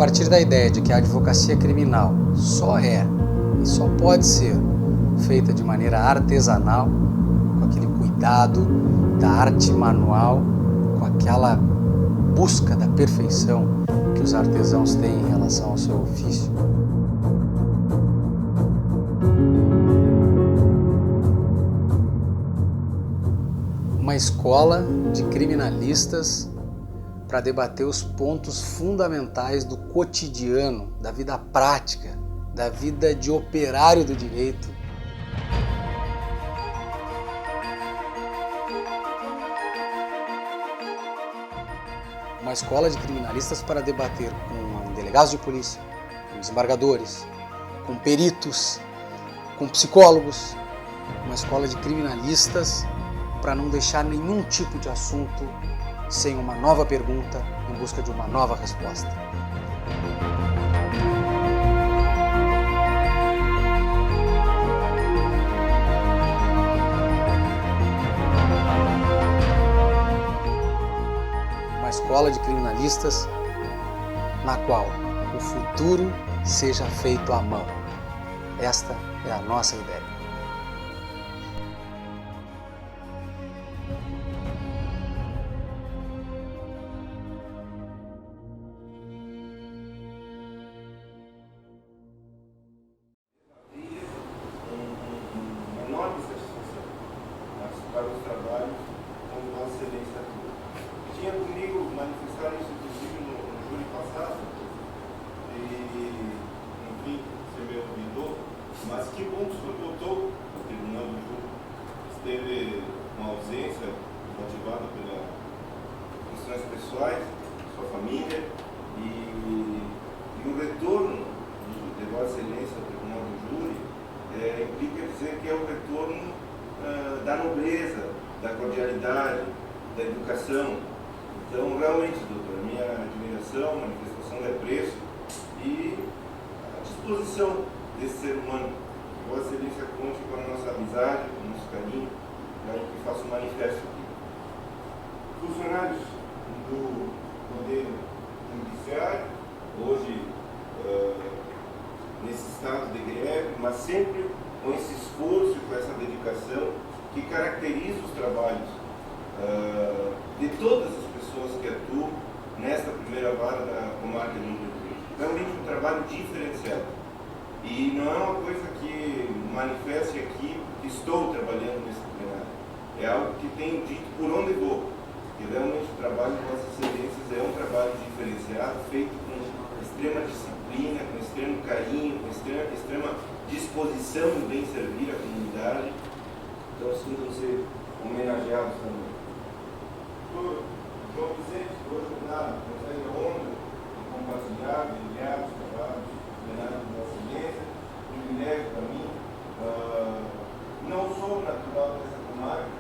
partir da ideia de que a advocacia criminal só é e só pode ser feita de maneira artesanal, com aquele cuidado da arte manual, com aquela busca da perfeição que os artesãos têm em relação ao seu ofício. Uma escola de criminalistas para debater os pontos fundamentais do cotidiano, da vida prática, da vida de operário do direito. Uma escola de criminalistas para debater com delegados de polícia, com desembargadores, com peritos, com psicólogos. Uma escola de criminalistas para não deixar nenhum tipo de assunto sem uma nova pergunta em busca de uma nova resposta. Uma escola de criminalistas na qual o futuro seja feito à mão. Esta é a nossa ideia. Para os trabalhos com Vossa Excelência. Tinha comigo manifestar isso, inclusive, no júri passado, e, enfim, você me ouviu, mas que bom que o senhor voltou ao tribunal do júri. Esteve uma ausência motivada pelas questões pessoais, sua família, e o retorno de Vossa Excelência ao tribunal do júri implica dizer que é o retorno da nobreza, da cordialidade, da educação. Então, realmente, doutor, a minha admiração, manifestação de apreço e a disposição desse ser humano. Que Vossa Excelência conte com a nossa amizade, com o nosso carinho, que faça um manifesto aqui. Funcionários do Poder Judiciário, hoje nesse estado de greve, mas sempre com esse esforço, com essa dedicação que caracteriza os trabalhos de todas as pessoas que atuam nesta primeira vara da comarca de Rio Grande. Realmente um trabalho diferenciado. E não é uma coisa que manifeste aqui que estou trabalhando nesse plenário. É algo que tenho dito por onde vou. E realmente o trabalho de Vossas Excelências é um trabalho diferenciado, feito com extrema disciplina, com extremo carinho, com extrema disposição em bem servir a comunidade. Então sintam-se homenageados também. João Vicente, hoje consegue a honra de compartilhar, de enviar os trabalhos do plenário de Vossa Excelência, privilégio para mim. Não sou natural dessa comarca,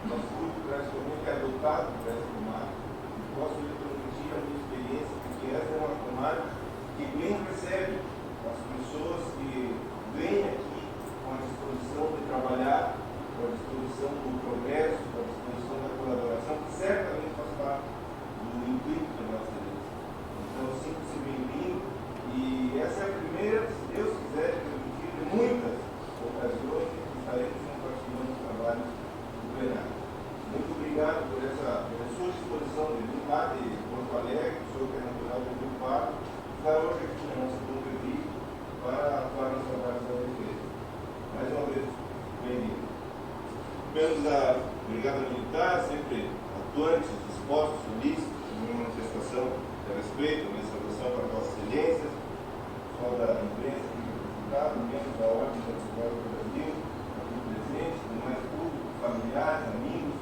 mas fui praticamente adotado por essa comarca e posso lhe transmitir a minha experiência, porque essa é uma comarca que bem recebe as pessoas que vêm aqui com a disposição de trabalhar, com a disposição do progresso, com a disposição da colaboração, que certamente faz parte do intuito da nossa Excelência. Então, sinto-se bem-vindo e essa é a primeira, se Deus quiser, de muitas ocasiões que estaremos compartilhando os trabalhos do plenário. Muito obrigado pela sua disposição de vir lá de Porto Alegre, o senhor que é natural de Rio Pardo, estar hoje aqui na nossa conferência para atuar nos trabalhos da defesa. Mais uma vez, bem-vindo. Membros da Brigada Militar, sempre atuantes, dispostos, solícitos, uma manifestação de respeito, uma saudação para Vossa Excelência, pessoal da imprensa aqui representado, membros da Ordem da Advocacia do Brasil, aqui presentes, demais público, familiares, amigos,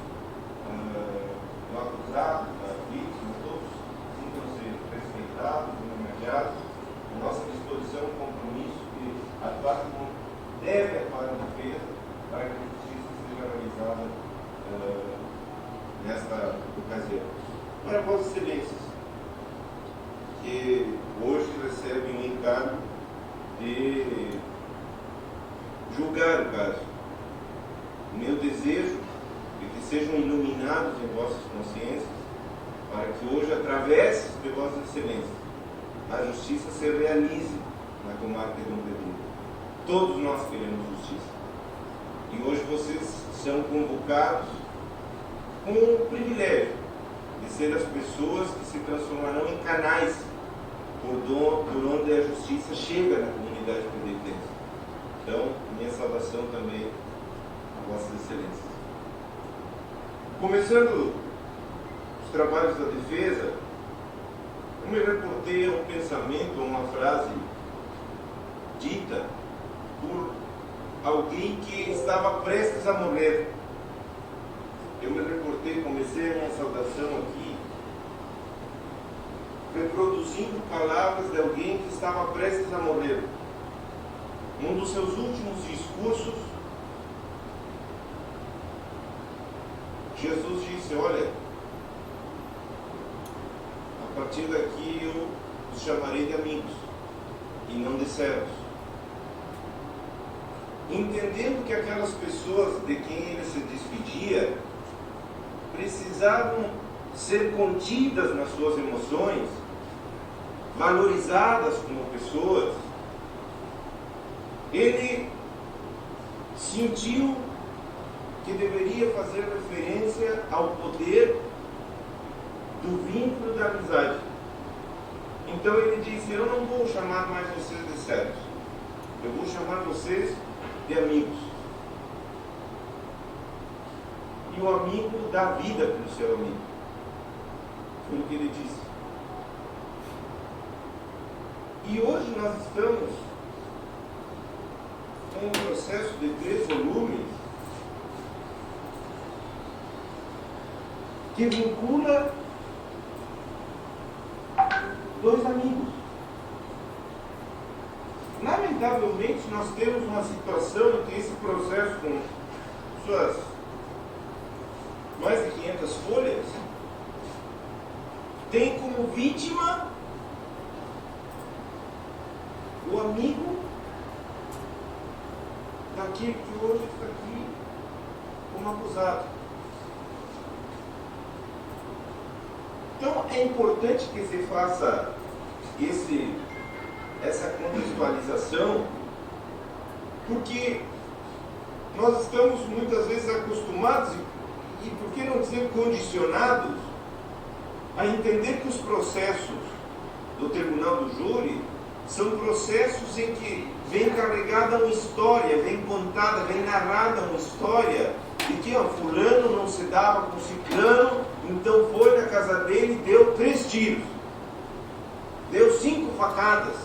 do acusado, da vítima, todos sintam-se respeitados, homenageados. A nossa disposição e compromisso de atuar como deve atuar a defesa para que a justiça seja realizada nesta ocasião. Para Vossas Excelências, que hoje recebem o encargo de julgar o caso. O meu desejo é que sejam iluminados em vossas consciências para que hoje, através de Vossas Excelências, a justiça se realize na comarca de Dom Pedrito. Todos nós queremos justiça. E hoje vocês são convocados com o privilégio de ser as pessoas que se transformarão em canais por onde a justiça chega na comunidade pedritense. Então, minha saudação também a Vossas Excelências. Começando os trabalhos da defesa, eu me reportei a um pensamento, a uma frase dita por alguém que estava prestes a morrer. Eu me reportei, comecei a minha saudação aqui, reproduzindo palavras de alguém que estava prestes a morrer. Um dos seus últimos discursos, Jesus disse: olha, a partir daqui eu os chamarei de amigos e não de servos. Entendendo que aquelas pessoas de quem ele se despedia precisavam ser contidas nas suas emoções, valorizadas como pessoas, ele sentiu que deveria fazer referência ao poder do vínculo da amizade. Então ele disse: eu não vou chamar mais vocês de servos, eu vou chamar vocês de amigos. E o amigo dá vida pelo seu amigo. Foi o que ele disse. E hoje nós estamos com um processo de 3 volumes que vincula 2 amigos. Lamentavelmente, nós temos uma situação em que esse processo, com suas mais de 500 folhas, tem como vítima o amigo daquele que hoje está aqui como acusado. Então é importante que se faça essa contextualização, porque nós estamos muitas vezes acostumados, e por que não dizer condicionados, a entender que os processos do Tribunal do Júri são processos em que vem carregada uma história, vem contada, vem narrada uma história de que fulano não se dava com ciclano, então foi na casa dele e deu 3 tiros, deu 5 facadas.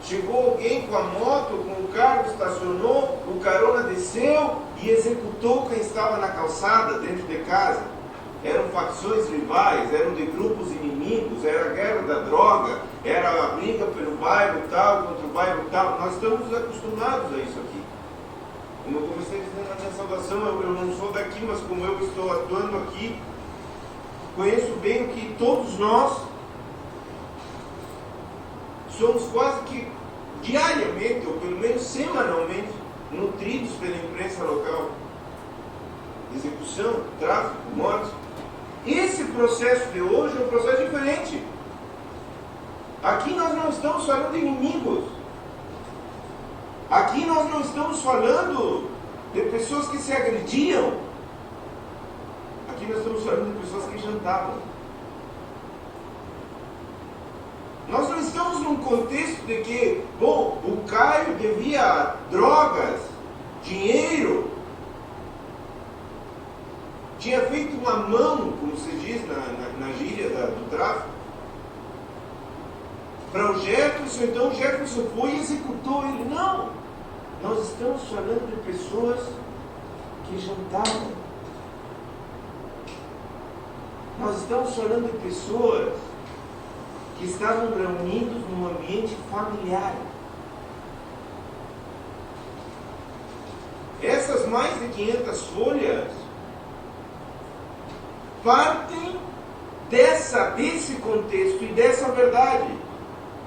Chegou alguém com a moto, com o carro, estacionou, o carona desceu e executou quem estava na calçada dentro de casa. Eram facções rivais, eram de grupos inimigos, era a guerra da droga, era a briga pelo bairro tal contra o bairro tal. Nós estamos acostumados a isso aqui. Como eu comecei dizendo na minha saudação, eu não sou daqui, mas como eu estou atuando aqui, conheço bem que todos nós somos quase que diariamente, ou pelo menos semanalmente, nutridos pela imprensa local. Execução, tráfico, morte. Esse processo de hoje é um processo diferente. Aqui nós não estamos falando de inimigos. Aqui nós não estamos falando de pessoas que se agrediam. Aqui nós estamos falando de pessoas que jantavam. Nós não estamos num contexto de que, o Caio devia drogas, dinheiro, tinha feito uma mão, como se diz na gíria do tráfico, para o Jefferson, então o Jefferson foi e executou ele. Não! Nós estamos falando de pessoas que jantavam. Nós estamos falando de pessoas que estavam reunidos num ambiente familiar. Essas mais de 500 folhas partem desse contexto e dessa verdade.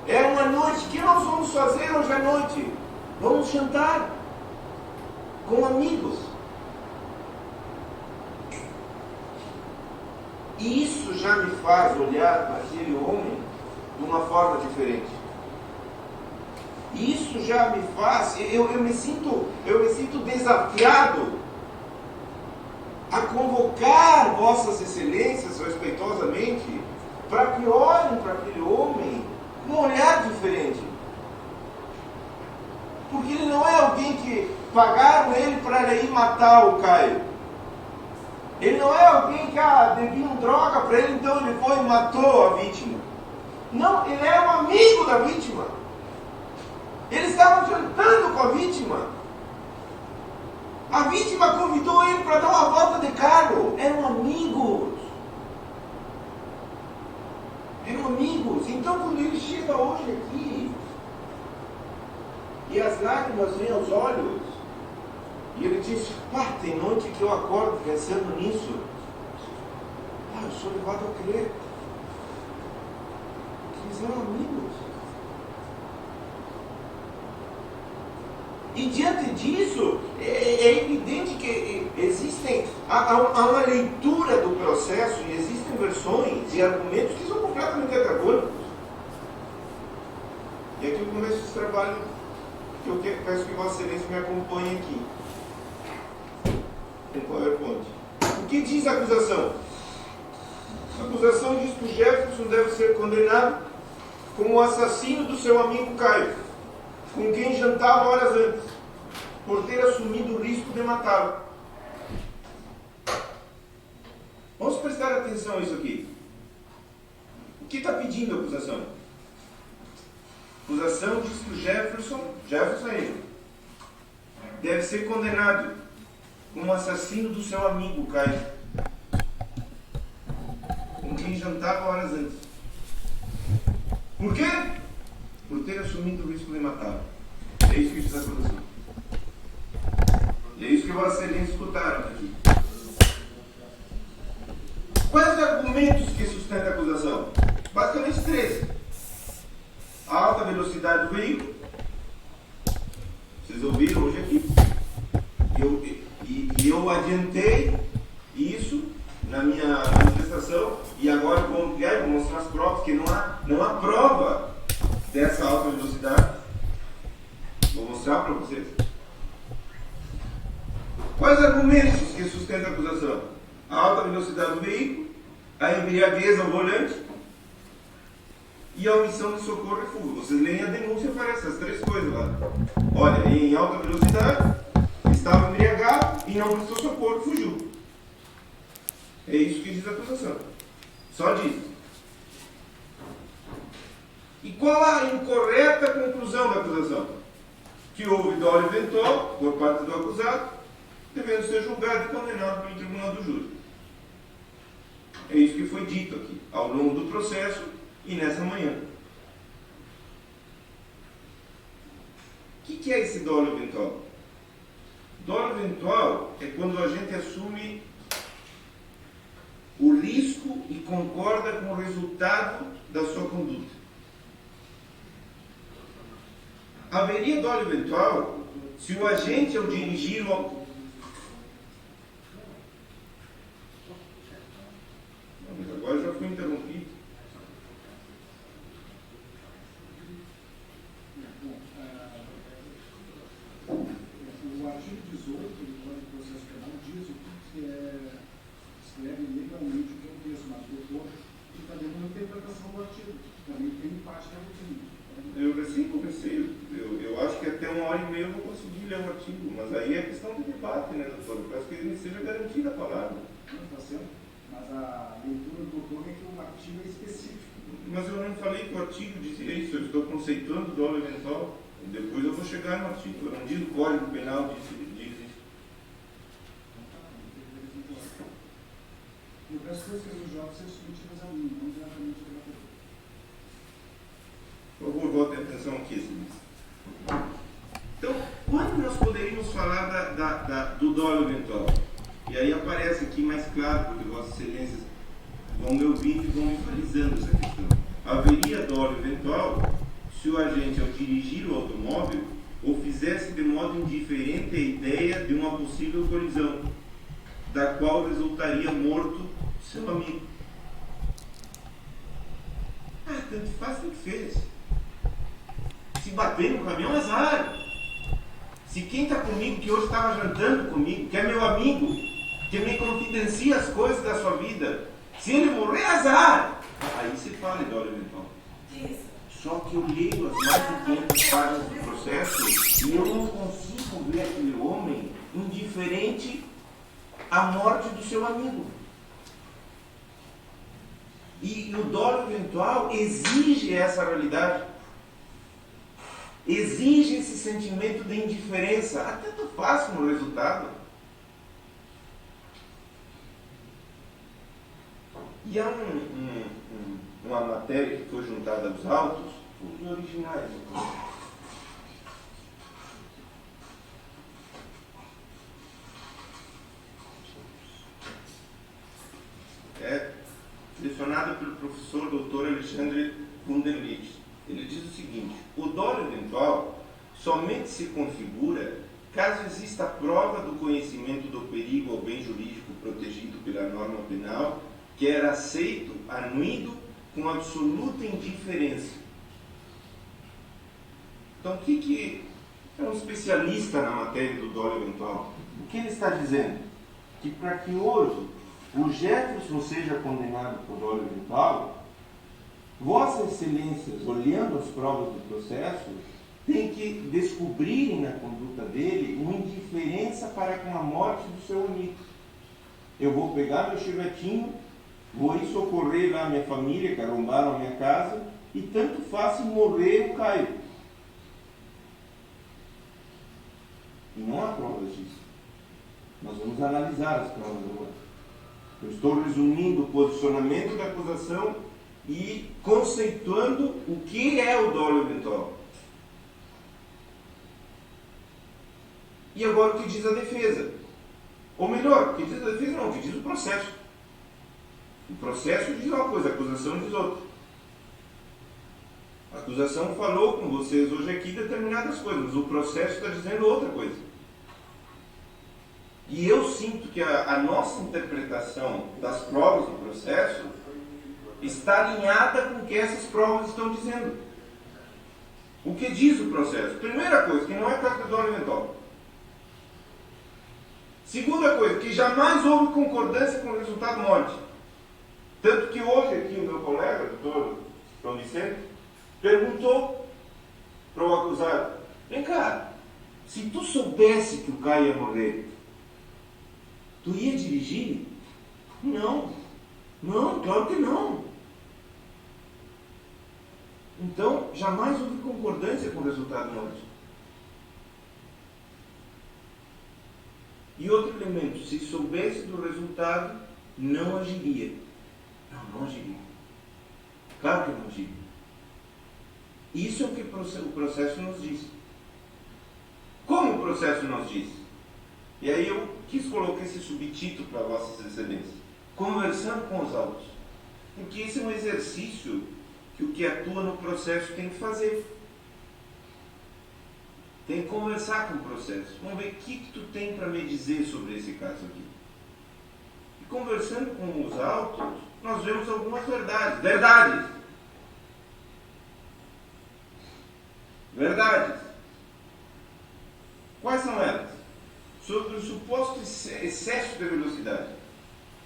Era uma noite. O que nós vamos fazer hoje à noite? Vamos jantar com amigos. E isso já me faz olhar para aquele homem de uma forma diferente. Isso já me faz, eu me sinto desafiado a convocar vossas excelências respeitosamente para que olhem para aquele homem com um olhar diferente. Porque ele não é alguém que pagaram ele para ir matar o Caio. Ele não é alguém que deviam droga para ele, então ele foi e matou a vítima. Não, ele era um amigo da vítima. Eles estavam jantando com a vítima. A vítima convidou ele para dar uma volta de carro. Eram amigos. Eram amigos. Então quando ele chega hoje aqui, e as lágrimas vêm aos olhos, e ele diz, tem noite que eu acordo pensando nisso. Eu sou levado a crer que eles eram amigos. E diante disso, é evidente que há uma leitura do processo, e existem versões e argumentos que são completamente antagônicos. E aqui eu começo esse trabalho que eu peço que Vossa Excelência me acompanhe aqui. Tem PowerPoint. O que diz a acusação? A acusação diz que o Jefferson deve ser condenado como o assassino do seu amigo Caio, com quem jantava horas antes, por ter assumido o risco de matá-lo. Vamos prestar atenção a isso aqui. O que está pedindo a acusação? A acusação diz que o Jefferson é ele, deve ser condenado como assassino do seu amigo Caio, com quem jantava horas antes. Por quê? Por ter assumido o risco de matá-lo. É isso que diz a acusação. E é isso que Vossa Excelência escutaram aqui. Quais os argumentos que sustentam a acusação? Basicamente 3. A alta velocidade do veículo. Vocês ouviram hoje aqui. Eu adiantei isso na minha manifestação, e agora eu vou ampliar e vou mostrar as provas, que não há prova dessa alta velocidade. Vou mostrar para vocês. Quais argumentos que sustentam a acusação? A alta velocidade do veículo, a embriaguez ao volante e a omissão de socorro e fuga. Vocês leem a denúncia, aparecem essas 3 coisas lá. Olha, em alta velocidade, estava embriagado e não prestou socorro, fugiu. É isso que diz a acusação. Só diz. E qual a incorreta conclusão da acusação? Que houve dolo eventual por parte do acusado, devendo ser julgado e condenado pelo Tribunal do Júri. É isso que foi dito aqui, ao longo do processo e nessa manhã. O que é esse dolo eventual? Dolo eventual é quando a gente assume o risco e concorda com o resultado da sua conduta. Haveria dolo eventual se o agente, ao dirigir o agora já fui interrompido. O artigo 18 do Código de Processo Penal diz o que escreve legalmente o que é o texto, mas o doutor está dando uma interpretação do artigo, também tem parte da rotina. Eu recém comecei, eu acho que até 1h30 eu vou conseguir ler o artigo, mas aí é questão de debate, né, doutor? Eu peço que ele me seja garantida a palavra. Não está certo? Mas a leitura do doutor é que o artigo é específico. Mas eu não falei que o artigo dizia isso, eu estou conceituando o dolo eventual. Depois eu vou chegar no artigo, eu não digo o Código Penal diz isso. Eu peço que vocês do jovem sejam submetidas a mim, não diretamente pela pessoa. Por favor, votem atenção aqui, senhores. Então, quando nós poderíamos falar do dolo eventual? E aí aparece aqui mais claro, porque Vossas Excelências vão me ouvindo e vão me frisando essa questão. Haveria dolo eventual se o agente, ao dirigir o automóvel, o fizesse de modo indiferente à ideia de uma possível colisão, da qual resultaria morto seu amigo. Tanto faz, tanto fez. Se bater no caminhão, azar. Se quem está comigo, que hoje estava jantando comigo, que é meu amigo, que me confidencia as coisas da sua vida, se ele morrer, azar. Aí se fala em dolo eventual. Só que eu leio as mais de 500 páginas do processo e eu não consigo ver aquele homem indiferente à morte do seu amigo. E o dolo eventual exige essa realidade. Exige esse sentimento de indiferença. Até tu faz com o resultado. E há uma matéria que foi juntada aos autos, os originais. É selecionada pelo professor Dr. Alexandre Wunderlich. Ele diz o seguinte: o dolo eventual somente se configura caso exista a prova do conhecimento do perigo ao bem jurídico protegido pela norma penal, que era aceito, anuído, com absoluta indiferença. Então, o que é um especialista na matéria do dolo eventual? O que ele está dizendo? Que para que hoje o Jefferson seja condenado por dolo eventual, Vossas Excelências, olhando as provas do processo, tem que descobrirem na conduta dele uma indiferença para com a morte do seu amigo. Eu vou pegar meu chivetinho, vou ir socorrer lá a minha família, que arrombaram a minha casa, e tanto faz se morrer eu caio. E não há provas disso. Nós vamos analisar as provas agora. Eu estou resumindo o posicionamento da acusação e conceituando o que é o dolo eventual. E agora o que diz a defesa? Ou melhor, o que diz a defesa não, o que diz o processo. O processo diz uma coisa, a acusação diz outra. A acusação falou com vocês hoje aqui determinadas coisas, mas o processo está dizendo outra coisa. E eu sinto que a nossa interpretação das provas do processo está alinhada com o que essas provas estão dizendo. O que diz o processo? Primeira coisa, que não é caso de dolo eventual. Segunda coisa, que jamais houve concordância com o resultado morte. Tanto que hoje aqui o meu colega, o doutor João Vicente, perguntou para o acusado: vem cá, se tu soubesse que o Caio ia morrer, tu ia dirigir? Não, claro que não. Então, jamais houve concordância com o resultado morte. E outro elemento, se soubesse do resultado, não agiria. Não agiria. Claro que não agiria. Isso é o que o processo nos diz. Como o processo nos diz? E aí eu quis colocar esse subtítulo para Vossas Excelências: conversando com os autos. Porque esse é um exercício que o que atua no processo tem que fazer. Tem que conversar com o processo. Vamos ver o que tu tem para me dizer sobre esse caso aqui. E conversando com os autos, nós vemos algumas verdades. Verdades. Quais são elas? Sobre o suposto excesso de velocidade.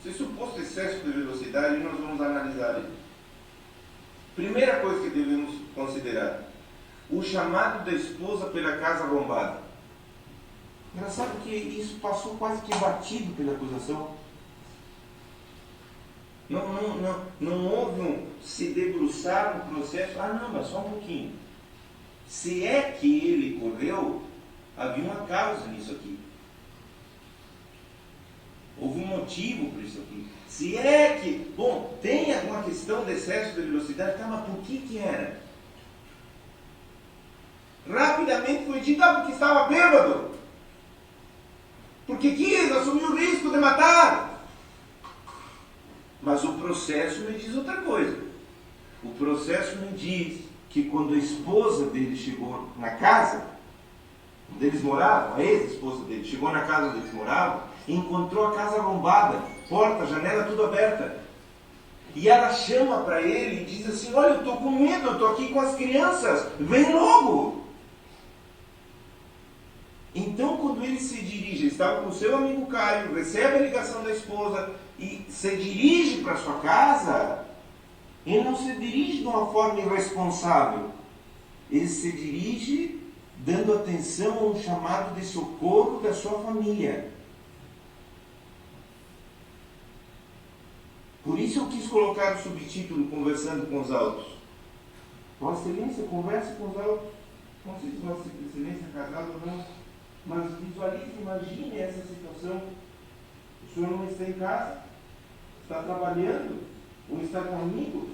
Esse suposto excesso de velocidade nós vamos analisar ele. Primeira coisa que devemos considerar: o chamado da esposa pela casa arrombada. Engraçado que isso passou quase que batido pela acusação. Não houve um se debruçar no processo. Mas só um pouquinho. Se é que ele correu, havia uma causa nisso aqui. Houve um motivo para isso aqui. Se é que, tem alguma questão de excesso de velocidade, mas por que era? Rapidamente foi dito, porque estava bêbado. Porque quis assumir o risco de matar. Mas o processo me diz outra coisa. O processo me diz que quando a esposa dele chegou na casa onde eles moravam, a ex-esposa dele chegou na casa onde eles moravam, encontrou a casa arrombada, porta, janela, tudo aberta. E ela chama para ele e diz assim: olha, eu estou com medo, eu estou aqui com as crianças, vem logo. Então, quando ele se dirige, estava com o seu amigo Caio, recebe a ligação da esposa e se dirige para sua casa, ele não se dirige de uma forma irresponsável. Ele se dirige dando atenção a um chamado de socorro da sua família. Por isso eu quis colocar o subtítulo Conversando com os Altos. Vossa Excelência, converse com os altos. Não sei se Vossa Excelência é casado ou não, mas visualize, imagine essa situação. O senhor não está em casa, está trabalhando, ou está com amigos,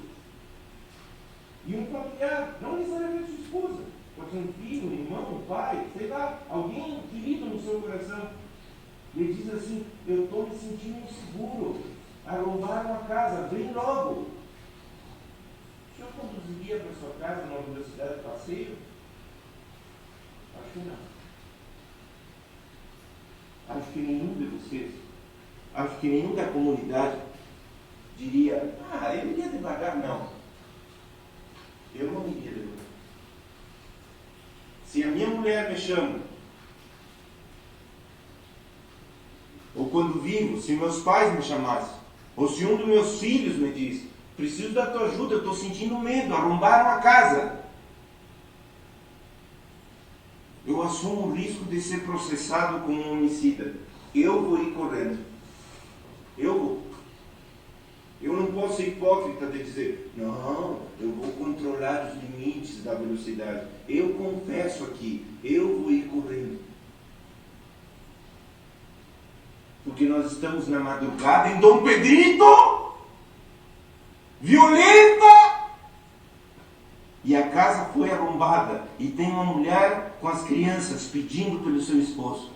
e um familiar, não necessariamente sua esposa, pode ser um filho, um irmão, um pai, sei lá, alguém querido no seu coração. Ele diz assim: eu estou me sentindo inseguro, arrombaram a casa, vem logo. O senhor conduziria para sua casa numa velocidade de passeio? Acho que não. Acho que nenhum de vocês, acho que nenhum da comunidade diria: ah, ele ia devagar. Não. Eu não iria devagar. Se a minha mulher me chama, ou quando vivo, se meus pais me chamassem, ou se um dos meus filhos me diz: preciso da tua ajuda, eu estou sentindo medo, arrombaram a casa, eu assumo o risco de ser processado como um homicida. Eu vou ir correndo. Eu vou. Eu não posso ser hipócrita de dizer: não, eu vou controlar os limites da velocidade. Eu confesso aqui, eu vou ir correndo. Porque nós estamos na madrugada em Dom Pedrito, violenta, e a casa foi arrombada, e tem uma mulher com as crianças pedindo pelo seu esposo.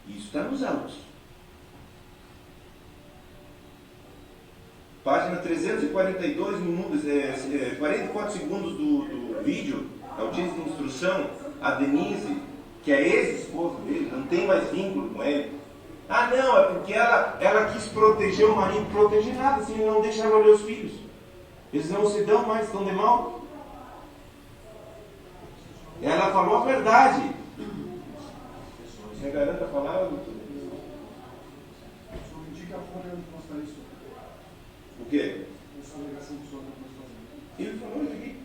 Isso está nos autos. Página 342, minutos, 44 segundos do vídeo, é o título de instrução. A Denise, que é ex-esposa dele, não tem mais vínculo com ele. Ah, não, é porque ela quis proteger o marido. Proteger nada, assim, não deixa ela olhar os filhos. Eles não se dão mais, estão de mal. Ela falou a verdade. Você garanta a palavra, doutor? O senhor indica a folha onde constar isso? O quê? Essa alegação que o senhor está fazendo. Ele falou isso aqui.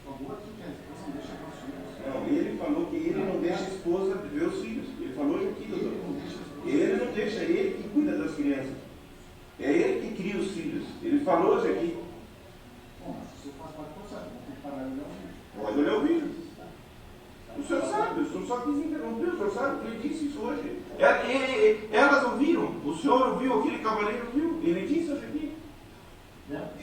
Por favor, aqui, não deixa para os filhos. Não, ele falou que ele não deixa a esposa ver os filhos. Ele falou isso aqui, doutor. Ele não deixa, ele que cuida das crianças. É ele que cria os filhos. Ele falou isso aqui. Bom, mas o senhor faz parte do processo, vou ter que parar e olhar o vídeo. Pode olhar o vídeo. O senhor sabe, o senhor só quis interromper, o senhor sabe que ele disse isso hoje. Elas ouviram, o senhor ouviu, aquele cavaleiro ouviu, ele disse hoje aqui.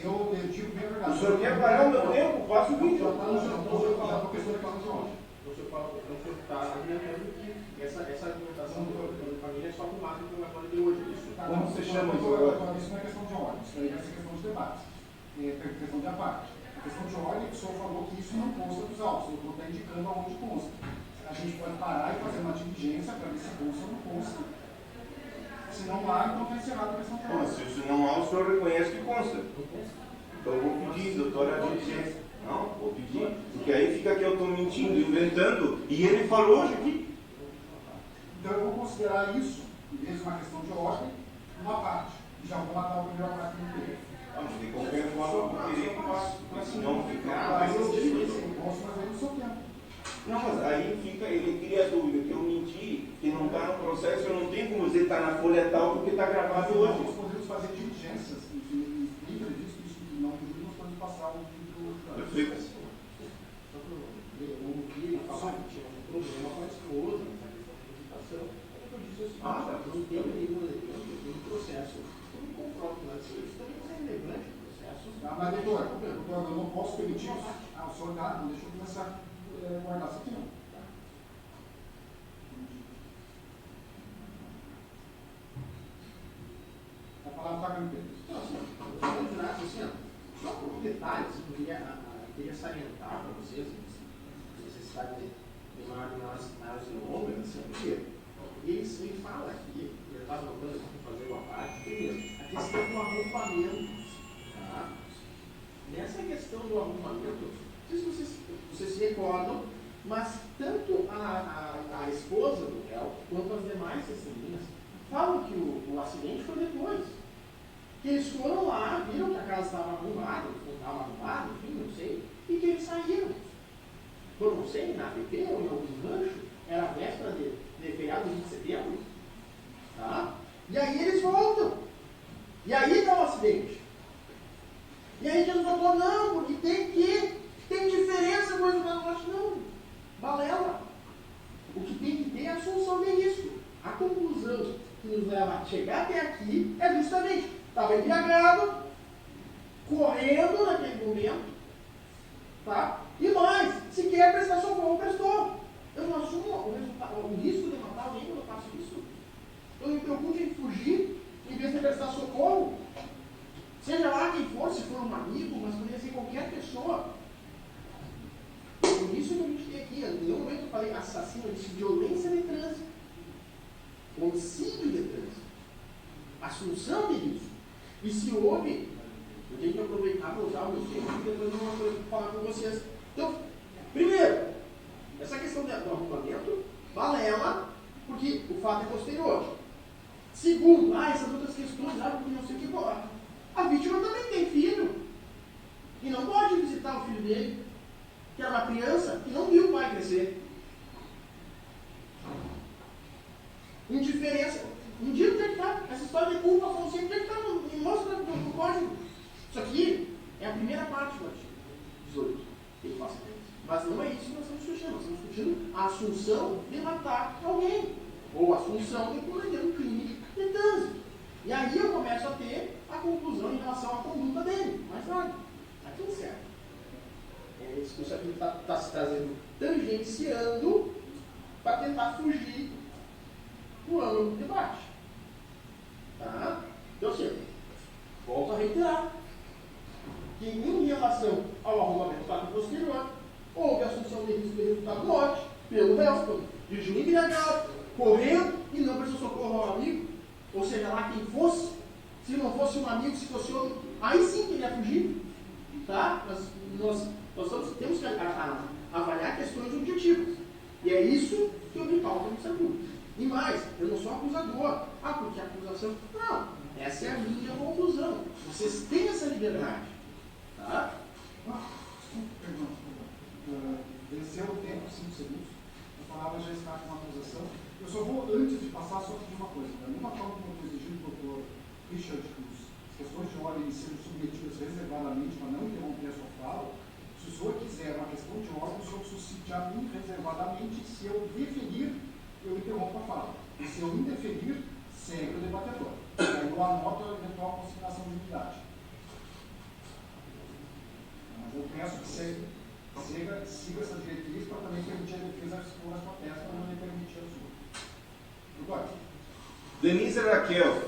Eu digo bem a verdade. O senhor quer parar o meu tempo? Passa o vídeo. Já está no seu ponto, eu falar para a pessoa que de ontem. O senhor está argumentando que essa argumentação da família é só com base no relatório de hoje. Isso Como você chama isso agora? agora? Isso não é questão de ordem, isso aí vai ser questão de debate. É questão de aparte. A questão de ordem, o senhor falou que isso não consta dos autos, o senhor está indicando aonde consta. A gente pode parar e fazer uma diligência para ver se consta ou não consta. Se não há, então está encerrada a questão de ordem. Se não há, o senhor reconhece que consta. Então eu vou pedir, doutora, a diligência. Não, vou pedir. Porque aí fica que eu estou mentindo, inventando, e ele falou hoje aqui. Então eu vou considerar isso, em vez de uma questão de ordem, uma parte. E já vou matar o primeiro parte do inteiro. De qualquer forma, eu vou querer que faça, porque senão fica. Mas eu digo isso, eu posso fazer no seu tempo. Não, mas aí fica, ele cria a dúvida que eu menti, que não está no processo, eu não tenho como dizer que está na folha tal, porque está gravado hoje. Nós podemos fazer diligências, enfim, livre disso, isso não pediu, nós podemos passar um vídeo. Perfeito. o que ele falou que tinha um problema com a esposa nessa questão de visitação. Eu disse o seguinte: não tem nenhum elemento no processo. Eu me confronto lá, isso também não é relevante no processo. Mas, doutor, eu não posso permitir isso. O senhor dá, não deixa eu começar a guardar isso aqui, não. A palavra está com Pedro. Então, assim, eu jurasse assim, só por um detalhe, assim, eu queria salientar para vocês a necessidade de uma análise longa, assim, porque ele fala aqui, eu estava notando aqui fazer uma parte, primeiro, a questão do arrumamento, não sei se vocês se recordam, mas tanto a esposa do réu quanto as demais testemunhas falam que o acidente foi depois. Que eles foram lá, viram que a casa estava arrumada, não estava arrumada, enfim, não sei, e que eles saíram. Foram, não sei, na APP ou em algum rancho, era a véspera de feriado de 20 de setembro. Tá? E aí eles voltam. E aí está o acidente. E aí Jesus falou, não, porque tem diferença com o resultado do norte, não. Balela. O que tem que ter é a solução de risco. A conclusão que nos leva a chegar até aqui é justamente, estava embriagado, correndo naquele momento, tá? E mais, se quer prestar socorro, prestou. Eu não assumo o risco de matar alguém quando eu faço isso. Eu me preocupo em fugir, em vez de prestar socorro. Seja lá quem for, se for um amigo, mas poderia ser qualquer pessoa. Por isso que a gente tem aqui, em nenhum momento eu falei assassino, eu disse violência de trânsito. Homicídio de trânsito. Assunção de risco. E se houve, eu tenho que aproveitar para usar o meu tempo e depois eu vou falar com vocês. Então, primeiro, essa questão do arrumamento, balela, porque o fato é posterior. Segundo, essas outras questões, porque não sei o que, a vítima também tem filho. E não pode visitar o filho dele, que era uma criança que não viu o pai crescer. Indiferença. Um dia onde é que está? Essa história de culpa consciente, onde é que está? Me mostra no código. Isso aqui é a primeira parte do artigo 18. Ele passa por isso. Mas não é isso que nós estamos discutindo. Nós estamos discutindo a assunção de matar alguém. Ou a assunção de cometer um crime de trânsito. E aí eu começo a ter a conclusão em relação à conduta dele. Mais nada. Está tudo certo. Isso aqui está se trazendo, tangenciando para tentar fugir do âmbito do debate. Tá? Então, assim, volto a reiterar que em relação ao arrombamento fato posterior, houve assunção de risco de resultado morte pelo réu, dirigiu embriagado, correndo e não prestou socorro ao amigo, ou seja, lá quem fosse, se não fosse um amigo, se fosse outro, aí sim que ele ia fugir. Tá? Nós temos que avaliar questões objetivas. E é isso que eu me pauto no estatuto. E mais, eu não sou acusador. Porque a acusação... Não, essa é a minha conclusão. Vocês têm essa liberdade. Tá? Venceu o tempo, 5 segundos. A palavra já está com a acusação. Eu só vou, antes de passar, só pedir uma coisa. Da mesma forma como eu exigindo do doutor Richard Cruz, as questões de ordem serem submetidas reservadamente para não interromper a sua fala, se o senhor quiser uma questão de ordem, o senhor suscite a mim reservadamente. Se eu deferir, eu interrompo a fala. E se eu indeferir, segue o debatedor. E aí eu anoto a eventual consideração de unidade. Mas eu peço que siga essa diretriz para também permitir a defesa expor a sua tese, para não lhe permitir a sua. Doutor. Denise Raquel,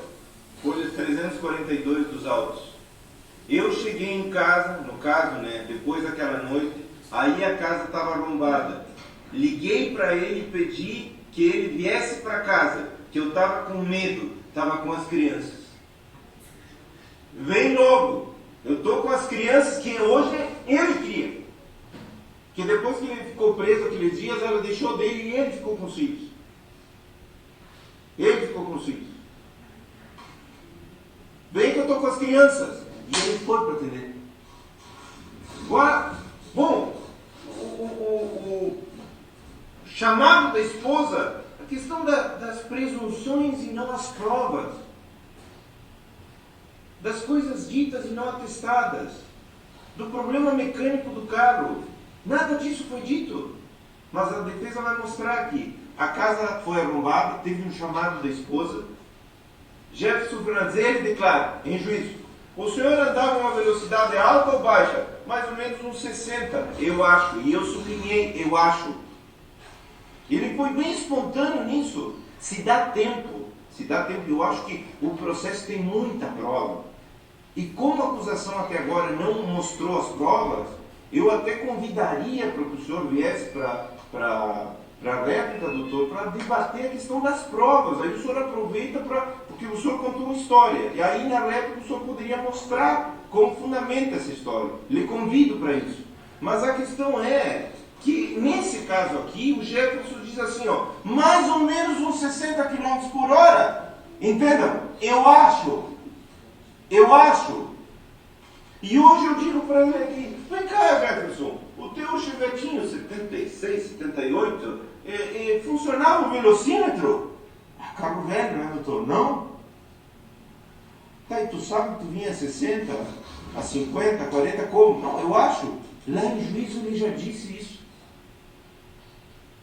folha 342 dos autos. Eu cheguei em casa, no caso, depois daquela noite, aí a casa estava arrombada. Liguei para ele e pedi que ele viesse para casa, que eu estava com medo, estava com as crianças. Vem logo, eu estou com as crianças que hoje ele queria. Que depois que ele ficou preso aqueles dias, ela deixou dele e ele ficou com os filhos. Ele ficou com os filhos. Vem que eu estou com as crianças. E ele foi para atender. Agora, bom, o chamado da esposa, a questão das presunções e não as provas, das coisas ditas e não atestadas, do problema mecânico do carro, nada disso foi dito. Mas a defesa vai mostrar que a casa foi arrombada, teve um chamado da esposa. Jefferson Fernandes, ele declara em juízo: o senhor andava em uma velocidade alta ou baixa? Mais ou menos uns 60, eu acho. E eu sublinhei, eu acho. Ele foi bem espontâneo nisso. Se dá tempo, eu acho que o processo tem muita prova. E como a acusação até agora não mostrou as provas, eu até convidaria para que o senhor viesse para a réplica, doutor, para debater a questão das provas. Aí o senhor aproveita porque o senhor contou uma história. E aí na réplica o senhor poderia mostrar como fundamenta essa história. Lhe convido para isso. Mas a questão é que, nesse caso aqui, o Jefferson diz assim, ó, mais ou menos uns 60 km por hora. Entendam? Eu acho. E hoje eu digo para ele aqui, vem cá, Jefferson, o teu Chevetinho 76, 78, funcionava o velocímetro? Carro velho, né, doutor? Não? Tá, e tu sabe que tu vinha a 60, a 50, a 40, como? Não, eu acho. Lá em juízo ele já disse isso.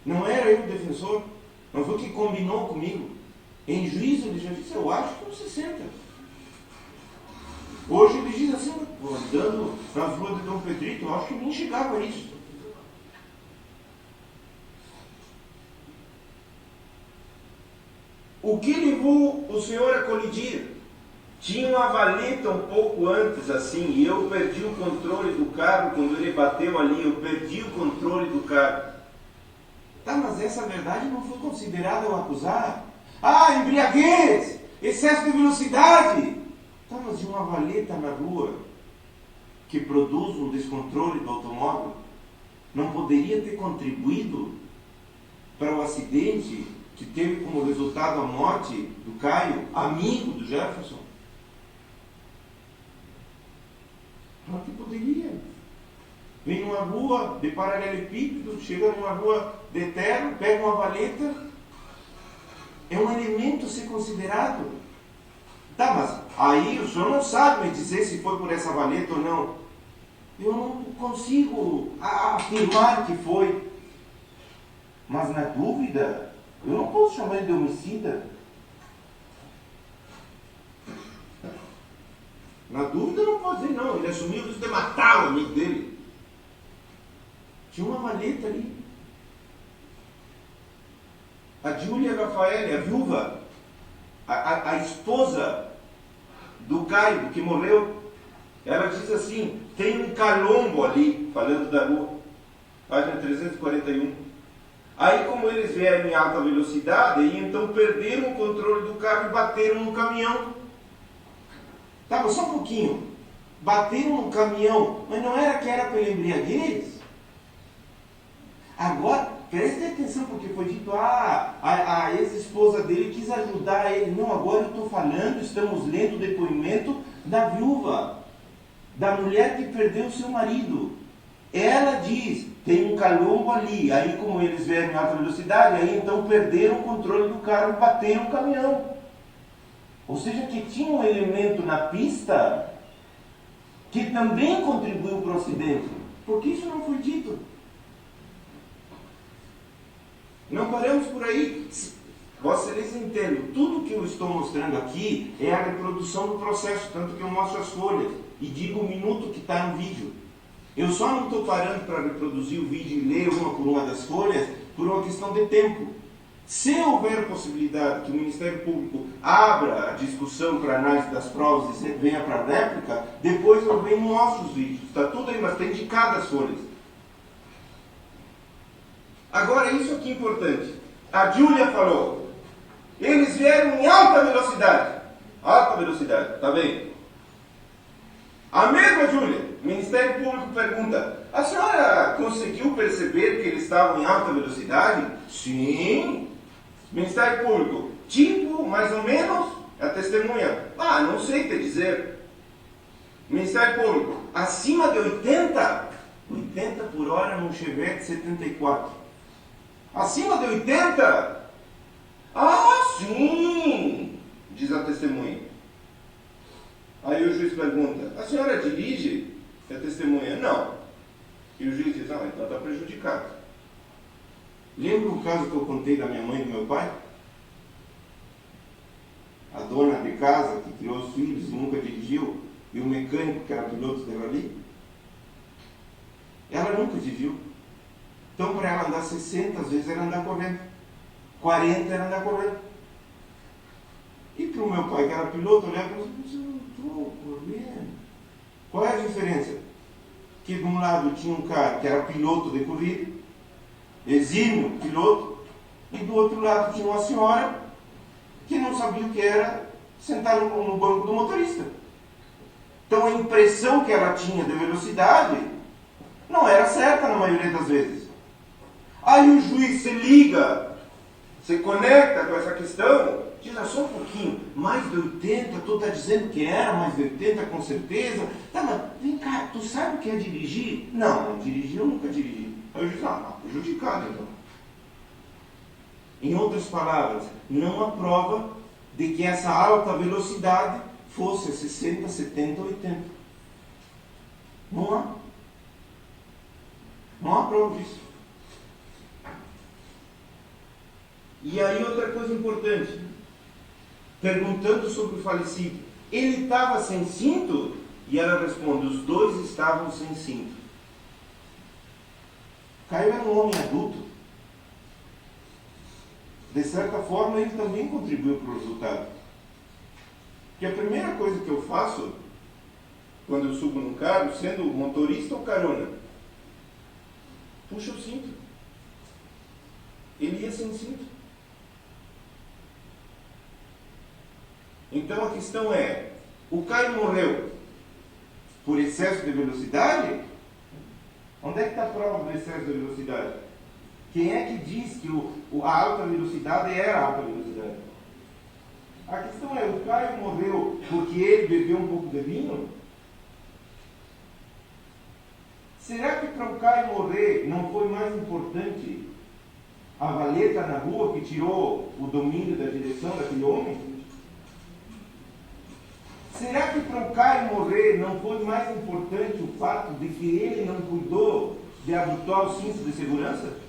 Não era eu o defensor, não foi o que combinou comigo. Em juízo ele já disse, eu acho que uns 60. Hoje ele diz assim, andando nas ruas de Dom Pedrito, eu acho que nem chegava a isso. O que levou o senhor a colidir? Tinha uma valeta um pouco antes, assim, e eu perdi o controle do carro. Quando ele bateu ali, eu perdi o controle do carro. Tá, mas essa verdade não foi considerada ao acusar. Ah, embriaguez! Excesso de velocidade! Tá, mas de uma valeta na rua que produz um descontrole do automóvel não poderia ter contribuído para o acidente que teve como resultado a morte do Caio, amigo do Jefferson? Claro que poderia. Vem numa rua de paralelepípedo, chega numa rua de terra, pega uma valeta. É um elemento a ser considerado. Tá, mas aí o senhor não sabe me dizer se foi por essa valeta ou não. Eu não consigo afirmar que foi. Mas na dúvida, eu não posso chamar ele de homicida. Na dúvida eu não posso dizer não. Ele assumiu isso de matar o amigo dele. Tinha uma valeta ali. A Júlia Rafael, a viúva, a esposa do Caio, que morreu, ela diz assim, tem um calombo ali, falando da rua, página 341. Aí, como eles vieram em alta velocidade, aí então perderam o controle do carro e bateram no caminhão. Tá, mas só um pouquinho. Bateram no caminhão, mas não era que era pela embriaguez? Agora, preste atenção, porque foi dito, a ex-esposa dele quis ajudar ele. Não, agora eu estou falando, estamos lendo o depoimento da viúva, da mulher que perdeu seu marido. Ela diz, tem um calombo ali, aí como eles vieram em alta velocidade, aí então perderam o controle do carro e bateram o caminhão. Ou seja, que tinha um elemento na pista que também contribuiu para o acidente. Por que isso não foi dito? Não paramos por aí. Vossa Excelência entende, tudo que eu estou mostrando aqui é a reprodução do processo, tanto que eu mostro as folhas e digo o minuto que está no vídeo. Eu só não estou parando para reproduzir o vídeo e ler uma por uma das folhas por uma questão de tempo. Se houver possibilidade que o Ministério Público abra a discussão para análise das provas e venha para a réplica, depois eu venho e mostro os vídeos. Está tudo aí, mas tem de cada as folhas. Agora, isso aqui é importante. A Júlia falou, eles vieram em alta velocidade. Alta velocidade, tá bem? A mesma Júlia, o Ministério Público pergunta, a senhora conseguiu perceber que eles estavam em alta velocidade? Sim. Ministério Público, tipo, mais ou menos? A testemunha, não sei te dizer. Ministério Público, acima de 80? 80 por hora num Chevette 74. Acima de 80? Sim, diz a testemunha. Aí o juiz pergunta, a senhora dirige? E a testemunha, não. E o juiz diz, então está prejudicado. Lembra o caso que eu contei da minha mãe e do meu pai? A dona de casa que criou os filhos e nunca dirigiu, e o mecânico que era piloto de rally? Ela nunca dirigiu. Então, para ela andar 60, às vezes era andar correndo. 40 era andar correndo. E para o meu pai, que era piloto, olhava e falava, mas eu não estou correndo. Qual é a diferença? Que de um lado tinha um cara que era piloto de corrida, exímio piloto, e do outro lado tinha uma senhora que não sabia o que era sentar no banco do motorista. Então a impressão que ela tinha de velocidade não era certa na maioria das vezes. Aí o juiz se liga, se conecta com essa questão, diz, só um pouquinho, mais de 80, tu está dizendo que era mais de 80 com certeza. Tá, mas vem cá, tu sabe o que é dirigir? Não, dirigir eu nunca dirigi. Aí o juiz, prejudicado então. Em outras palavras, não há prova de que essa alta velocidade fosse 60, 70, 80. Não há. Não há prova disso. E aí outra coisa importante, perguntando sobre o falecido, ele estava sem cinto? E ela responde, os dois estavam sem cinto. Caio era um homem adulto. De certa forma, ele também contribuiu para o resultado. Porque a primeira coisa que eu faço, quando eu subo num carro, sendo motorista ou carona, puxa o cinto. Ele ia sem cinto. Então a questão é, o Caio morreu por excesso de velocidade? Onde é que está a prova do excesso de velocidade? Quem é que diz que a alta velocidade era alta velocidade? A questão é, o Caio morreu porque ele bebeu um pouco de vinho? Será que para o Caio morrer não foi mais importante a valeta na rua que tirou o domínio da direção daquele homem? Será que para o Caio morrer não foi mais importante o fato de que ele não cuidou de abotoar o cinto de segurança?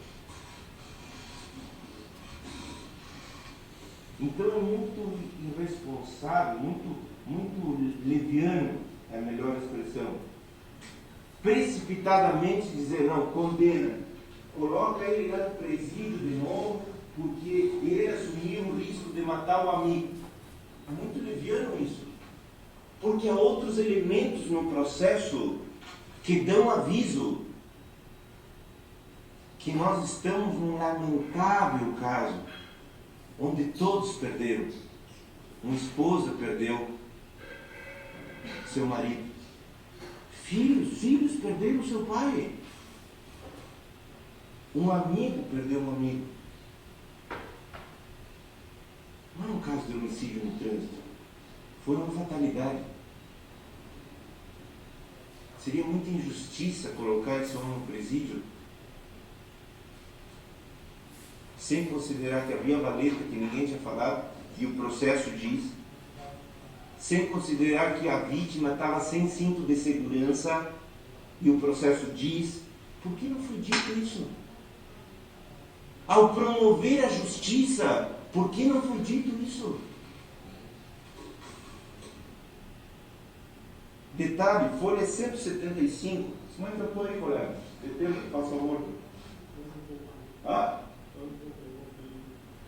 Então é muito irresponsável, muito leviano, é a melhor expressão. Precipitadamente dizer, não, condena. Coloca ele lá no presídio de novo, porque ele assumiu o risco de matar o amigo. É muito leviano isso. Porque há outros elementos no processo que dão aviso que nós estamos num lamentável caso, onde todos perderam. Uma esposa perdeu seu marido. Filhos perderam seu pai. Um amigo perdeu um amigo. Não é um caso de homicídio no trânsito. Foi uma fatalidade. Seria muita injustiça colocar esse homem no presídio sem considerar que havia valeta, que ninguém tinha falado, e o processo diz, sem considerar que a vítima estava sem cinto de segurança, e o processo diz. Por que não foi dito isso? Ao promover a justiça, por que não foi dito isso? Detalhe, folha 175. Se não entrou aí, colega. Setembro, faça favor.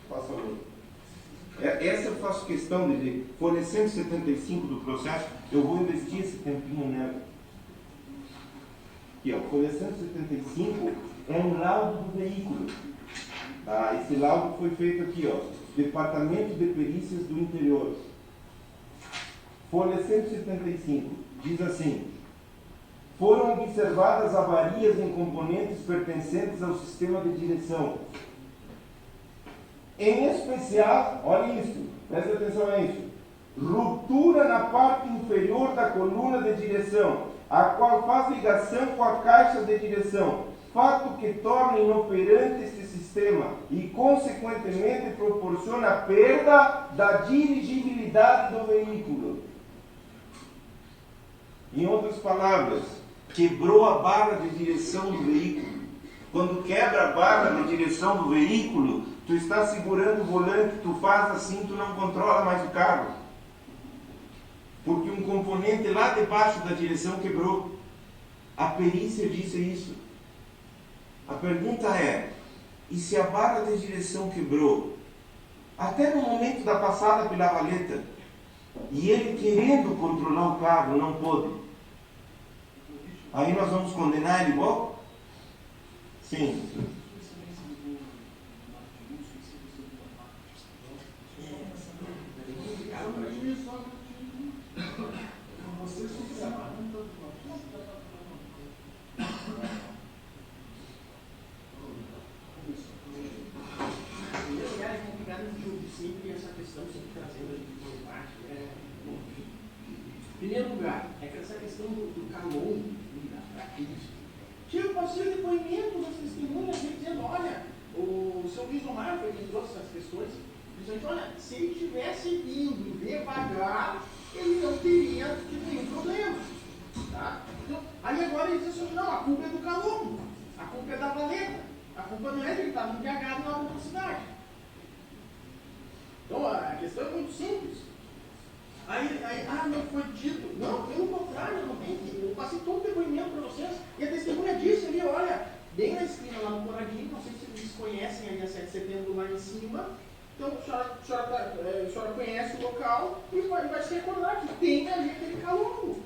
Faça favor. Essa eu faço questão de dizer. Folha 175 do processo, eu vou investir esse tempinho nela. Aqui, ó, folha 175 é um laudo do veículo. Tá? Esse laudo foi feito aqui, ó. Departamento de Perícias do Interior. Folha 175. Diz assim: foram observadas avarias em componentes pertencentes ao sistema de direção. Em especial, olha isso, presta atenção a isso. Ruptura na parte inferior da coluna de direção, a qual faz ligação com a caixa de direção, fato que torna inoperante este sistema e, consequentemente, proporciona a perda da dirigibilidade do veículo. Em outras palavras, quebrou a barra de direção do veículo. Quando quebra a barra de direção do veículo, tu está segurando o volante, tu faz assim, tu não controla mais o carro. Porque um componente lá debaixo da direção quebrou. A perícia disse isso. A pergunta é, e se a barra de direção quebrou? Até no momento da passada pela valeta, e ele querendo controlar o carro, não pôde. Aí nós vamos condenar ele igual? Sim. Você obrigado de sempre essa questão, sempre trazendo a gente para o debate. Em primeiro lugar, é que essa questão do calor, da crise. Tio, passei o depoimento das testemunhas dizendo, olha, o seu Luiz Omar foi quem trouxe essas questões, dizendo, olha, se ele tivesse vindo devagar, ele não teria tido nenhum problema. Tá? Então, aí agora ele diz assim, não, a culpa é do calombo, a culpa é da valeta, a culpa não é de ele estar embriagado na velocidade. Então a questão é muito simples. Aí, não foi dito. Não, pelo contrário, não tem. Eu passei todo o depoimento para vocês e a testemunha disse ali, olha, bem na esquina lá no Coradinho, não sei se vocês conhecem ali a 7 de setembro lá em cima. Então a senhora conhece o local e vai se recordar que tem ali aquele calombo.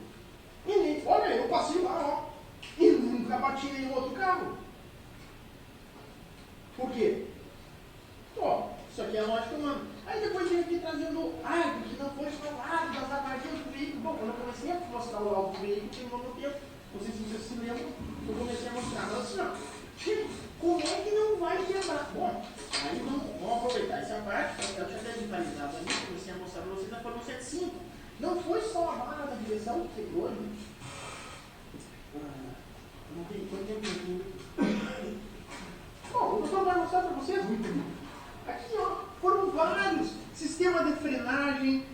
E nem, olha, eu passei lá, ó, e nunca bati em nenhum outro carro. Por quê? Ó, isso aqui é lógica humana. Aí depois vem aqui trazendo, que não foi falado das avarias do veículo. Bom, quando eu comecei a mostrar o laudo do veículo, terminou no tempo. Não sei se vocês se lembram, eu comecei a mostrar. Mas assim, ó, como é que não vai quebrar? Bom, aí vamos aproveitar essa parte, eu tinha até digitalizado ali, comecei a mostrar para vocês na forma 75. Não foi só a barra da direção que quebrou, né? Não tem tempo. Bom, o doutor vai mostrar para vocês muito. Aqui, ó, foram vários. Sistema de frenagem,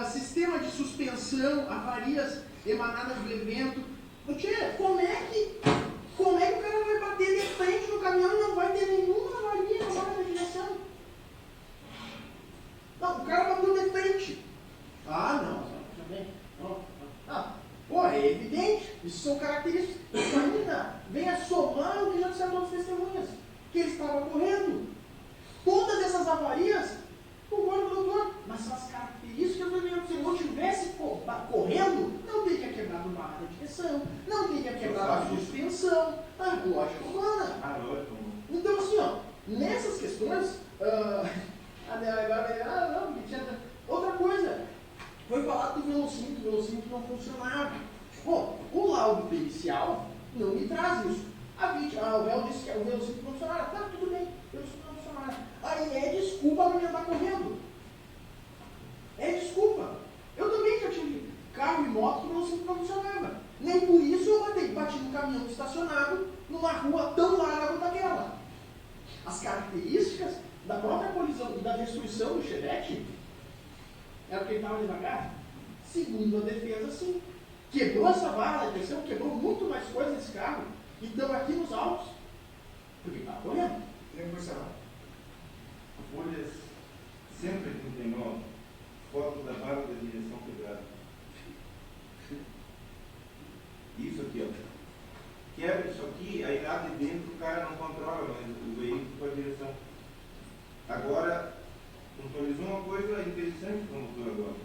sistema de suspensão, avarias emanadas do evento. Tchê, como é que o cara vai bater de frente no caminhão e não vai ter nenhuma avaria na hora da direção? Não, o cara bateu de frente. Também. É evidente. Isso são características. Ainda vem a somar o que já disseram todas as testemunhas. Que ele estava correndo. Todas essas avarias, concordo, doutor, mas são as características do evento. Se ele não tivesse correndo, não teria quebrado barra da direção, não teria quebrado a suspensão, a lógica humana. Então, assim, ó, nessas questões, outra coisa, foi falado do velocímetro não funcionava. Bom, o laudo pericial não me traz isso. O véu disse que o velocímetro não funcionava. Tá, tudo bem, o velocímetro não funcionava. Aí é desculpa para não andar correndo. É desculpa. Eu também já tive carro e moto que o velocímetro não funcionava. Nem por isso eu bati no caminhão estacionado numa rua tão larga quanto aquela. As características da própria colisão e da destruição do Chevette era porque ele estava devagar. Segundo a defesa, sim. Quebrou essa barra da direção, quebrou muito mais coisa nesse carro. E estão aqui nos autos. Porque estava correndo. Tempo encerrado. Folhas 139, foto da barra da direção quebrada. Isso aqui, ó. Quebra isso aqui, aí lá de dentro o cara não controla mais o veículo com a direção. Agora, puntualizou uma coisa interessante para o motor agora.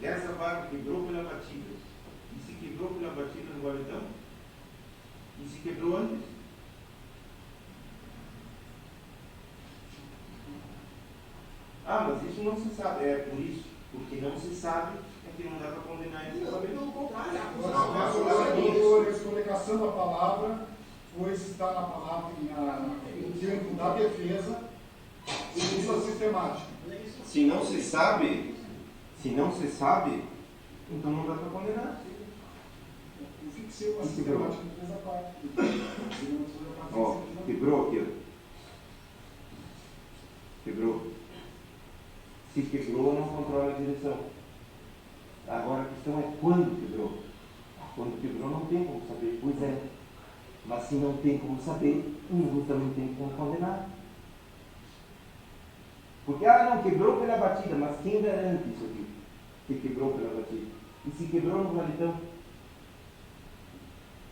Essa barra quebrou pela batida. E se quebrou pela batida no guarda-chão? E se quebrou antes? Mas isso não se sabe. É por isso. Porque não se sabe, é que não dá para condenar isso. Não, pelo contrário. A explicação da palavra foi estar na palavra no tempo da defesa e uso sistemática. Se não se sabe, então não dá para condenar. Eu fixei uma sistemática em toda a parte. Ó, quebrou aqui, ó. Quebrou. Se quebrou, não controla a direção. Agora a questão é quando quebrou. Quando quebrou não tem como saber. Pois é. Mas se não tem como saber, o juiz também tem como condenar. Porque, não, quebrou pela batida, mas quem garante isso aqui? Que quebrou pela batida. E se quebrou no valetão?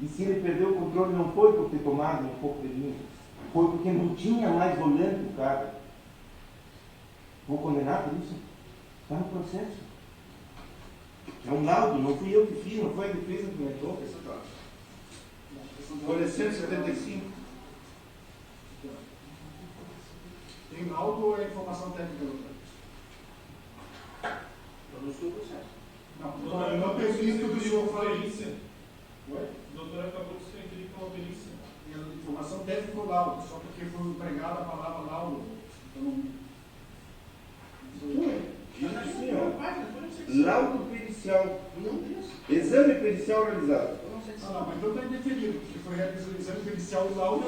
E se ele perdeu o controle, não foi por ter tomado um pouco de vinho, foi porque não tinha mais volante o carro. Vou condenar por isso? Está no processo. É um laudo, não fui eu que fiz, não foi a defesa que me entrou. Folha 175. Tem laudo ou é informação técnica, doutor? Eu não estou no processo. Não, eu não tenho visto do senhor falar isso. Oi? O doutor acabou de ser inquirido com a perícia. Informação técnica ou laudo, só porque foi empregada a palavra laudo. Então, Laudo pericial. Não diz. Exame pericial realizado. Eu não sei se Ah, mas então está indeferido, porque foi realizado o exame pericial e o laudo.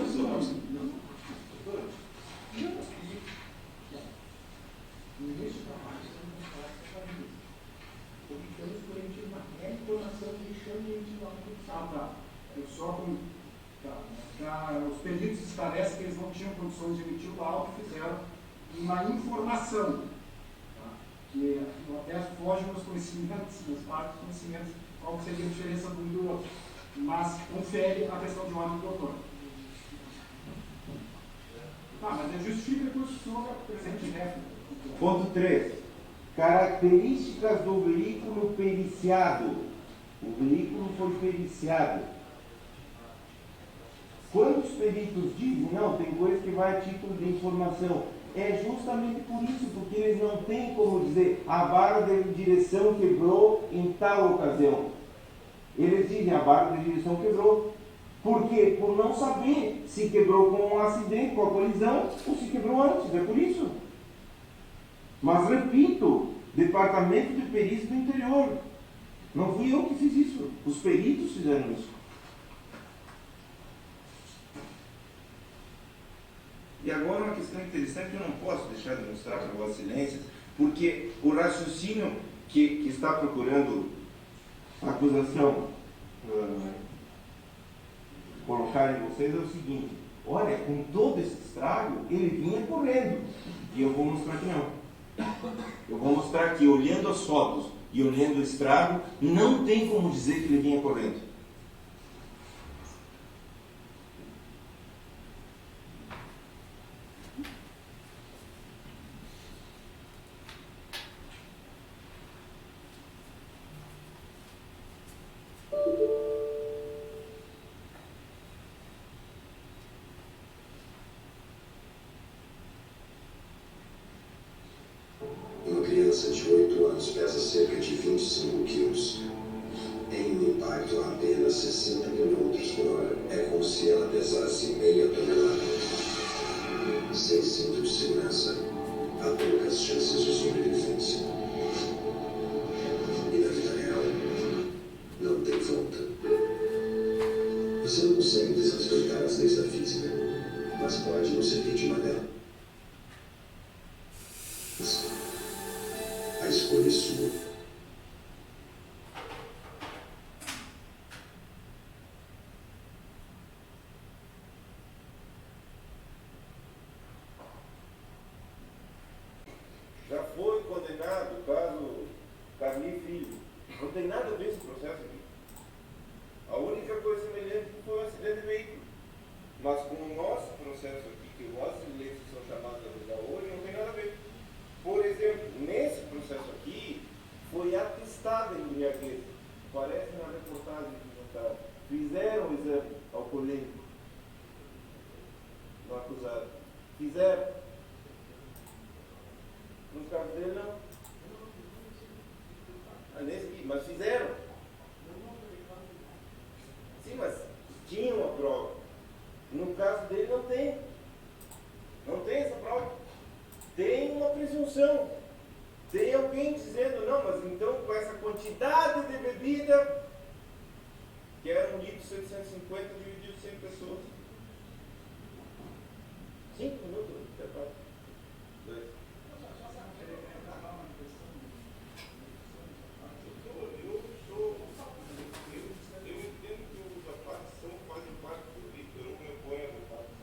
no início da parte, você não pode falar que você está obtemos por emitido matéria e informação deixando de emitir laudo pericial. Ah, tá. Eu só com. Tá. Já, os peritos esclarecem que eles não tinham condições de emitir o laudo, fizeram uma informação. Tá? Que até foge nos conhecimentos, nas partes dos conhecimentos, qual seria a diferença de um do outro. Mas confere a questão de ordem do doutor. Tá, mas justifica que o senhor presente, né? Ponto 3. Características do veículo periciado. O veículo foi periciado. Quando os peritos dizem, não, tem coisa que vai a título de informação, é justamente por isso, porque eles não têm como dizer, a vara de direção quebrou em tal ocasião. Eles dizem, a vara de direção quebrou. Por quê? Por não saber se quebrou com um acidente, com a colisão, ou se quebrou antes, é por isso. Mas, repito, Departamento de Perícia do Interior. Não fui eu que fiz isso, os peritos fizeram isso. E agora uma questão interessante que eu não posso deixar de mostrar para Vossa Excelência, porque o raciocínio que está procurando a acusação colocar em vocês é o seguinte: olha, com todo esse estrago, ele vinha correndo. E eu vou mostrar que não. Eu vou mostrar que, olhando as fotos e olhando o estrago, não tem como dizer que ele vinha correndo. Uma criança de 8 anos pesa cerca de 25 quilos. Em um impacto a apenas 60 km/h, é como se ela pesasse meia tonelada. Sem cinto de segurança, há poucas chances de sobrevivência. E na vida real, não tem volta. Você não consegue desrespeitar as leis da física, mas pode não ser vítima dela. A escolha é sua. Já foi condenado o caso Carlinhos Filho. Não tem nada a ver esse processo aqui. A única coisa semelhante foi um acidente de veículo. Mas com o nosso processo aqui, que Vossas Excelências são chamadas a julgar hoje, não tem nada a ver. Por exemplo, nesse processo aqui, foi atestada a embriaguez. Aparece na reportagem que juntaram. Fizeram o exame alcoolímetro no acusado. Fizeram. No caso dele, não. Ah, nesse aqui, mas fizeram. Sim, mas tinham a prova. No caso dele, não tem. Não tem essa prova. Tem uma presunção. Tem alguém dizendo, não, mas então com essa quantidade de bebida, que era 1.750 dividido 100 pessoas. 5 minutos, deputado. 2. Eu entendo que os ataques fazem parte do risco, eu não me oponho aos ataques.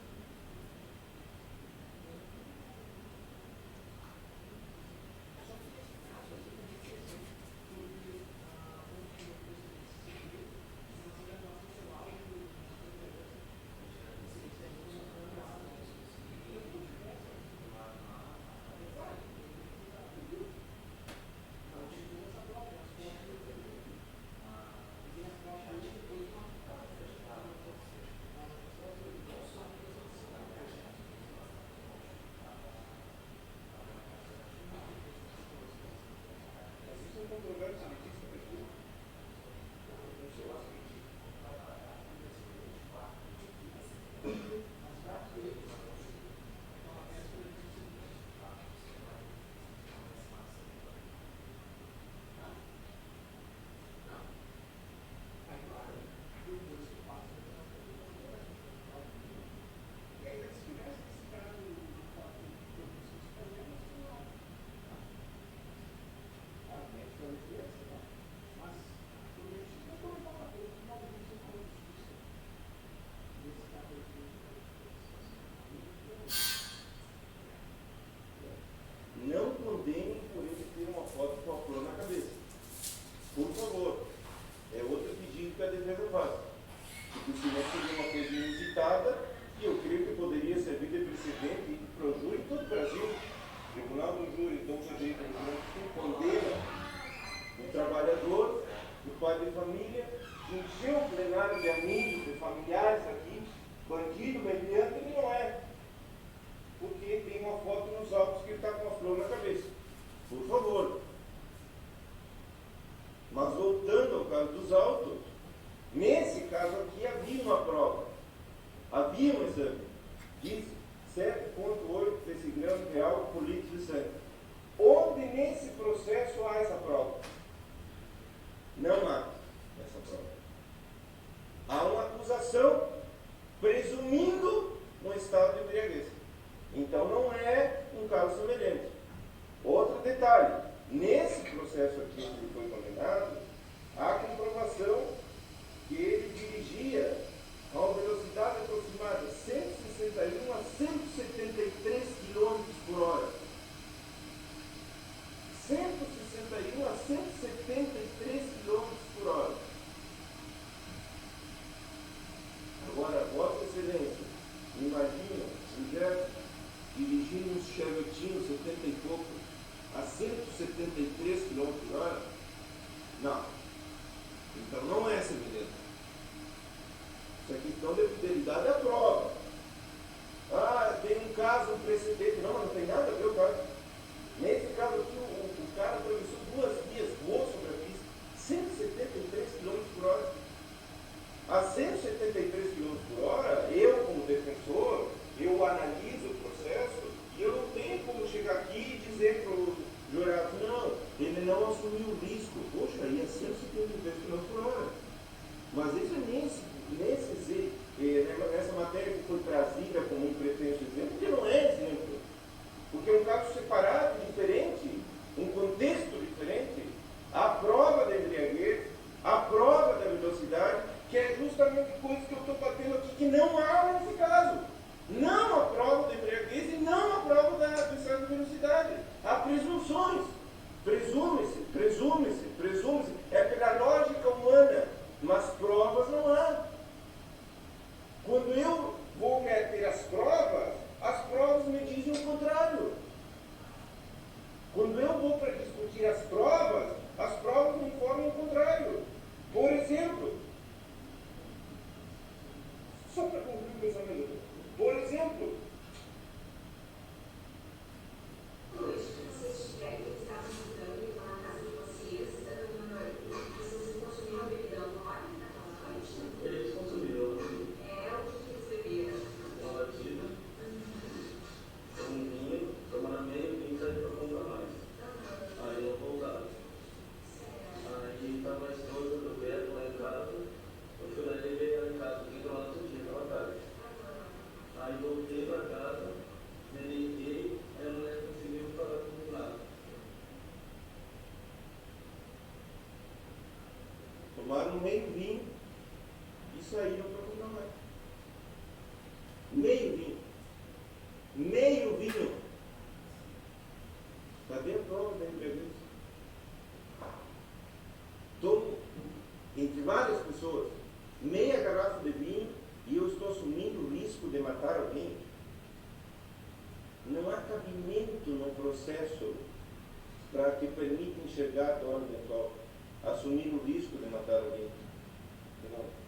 exemplo, condena o trabalhador, o pai de família, encheu o plenário de amigos, de familiares aqui, bandido, mediante, ele não é. Porque tem uma foto nos autos que ele está com a flor na cabeça. Por favor. Mas voltando ao caso dos autos, nesse caso aqui havia uma prova. Havia um exame. Diz 7,8 decigramas de álcool por litro de sangue. Onde nesse processo há essa prova? Não há essa prova. Há uma acusação presumindo um estado de embriaguez. Então não é um caso semelhante. Outro detalhe, nesse processo aqui que ele foi condenado, há comprovação que ele dirigia a uma velocidade aproximada de 161 a 173 km por hora. 161 a 173 km por hora. Agora, Vossa Excelência, imagina o Jefferson dirigindo uns Chevetinhos 70 e pouco a 173 km por hora? Não. Então não é semelhante. Essa questão de fidelidade é a prova. Ah, tem um caso, um precedente. Não, mas não tem nada a ver o caso. Nesse caso aqui, o cara atravessou 2 vias, voou sobre a pista, 173 km por hora. A 173 km por hora, eu como defensor, eu analiso o processo e eu não tenho como chegar aqui e dizer para o jurado, não, ele não assumiu o risco. Poxa, ia 173 km por hora. Mas isso é nessa matéria que foi trazida como um pretenso exemplo, que não é exemplo. Porque é um caso separado, diferente, um contexto diferente. A prova da embriaguez, a prova da velocidade, que é justamente coisa que eu estou batendo aqui, que não há nesse caso. Não a prova da embriaguez e não a prova do excesso de velocidade. Há presunções. Presume-se. É pela lógica humana. Mas provas não há. Quando eu vou meter as provas me dizem o contrário. Quando eu vou para discutir as provas me informam o contrário. Por exemplo, só para concluir o pensamento, por exemplo, eles consumiram um vinho, tomaram meio vinho e saíram para comprar mais. Aí eu voltava. Aí estava a esposa do Beto lá em casa. Eu fui lá e levei ela em casa, fiquei lá todo dia, estava tarde. Aí voltei para casa, me deitei, aí a mulher conseguiu falar comigo lá. tomaram meio vinho e saíram para comprar mais. Meio vinho. Cadê a prova da embriaguez? Tomo, entre várias pessoas, meia garrafa de vinho e eu estou assumindo o risco de matar alguém. Não há cabimento no processo para que permita enxergar a dor eventual, assumir o risco de matar alguém. Não.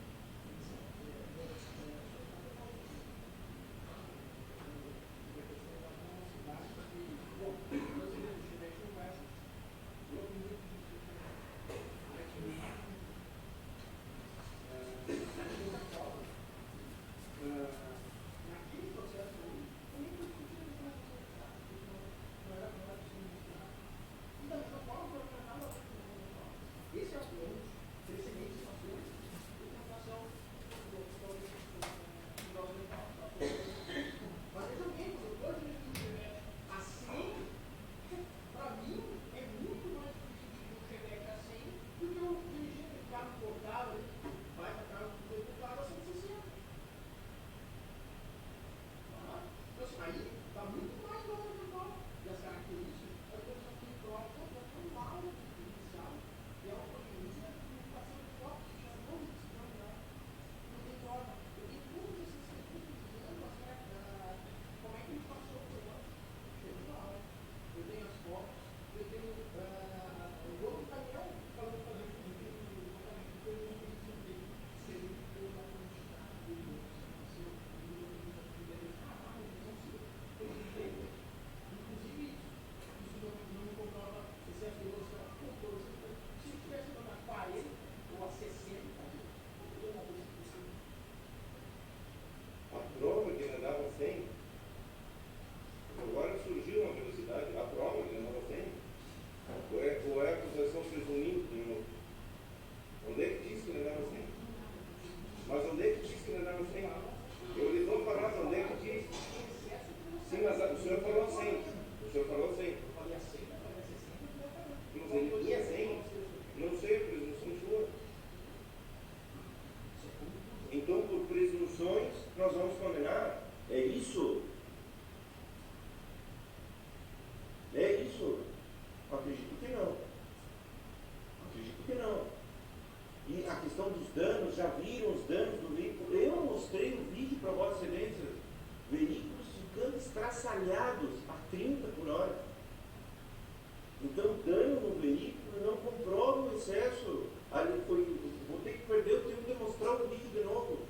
processo. Ali foi, vou ter que perder o tempo de mostrar o vídeo de novo.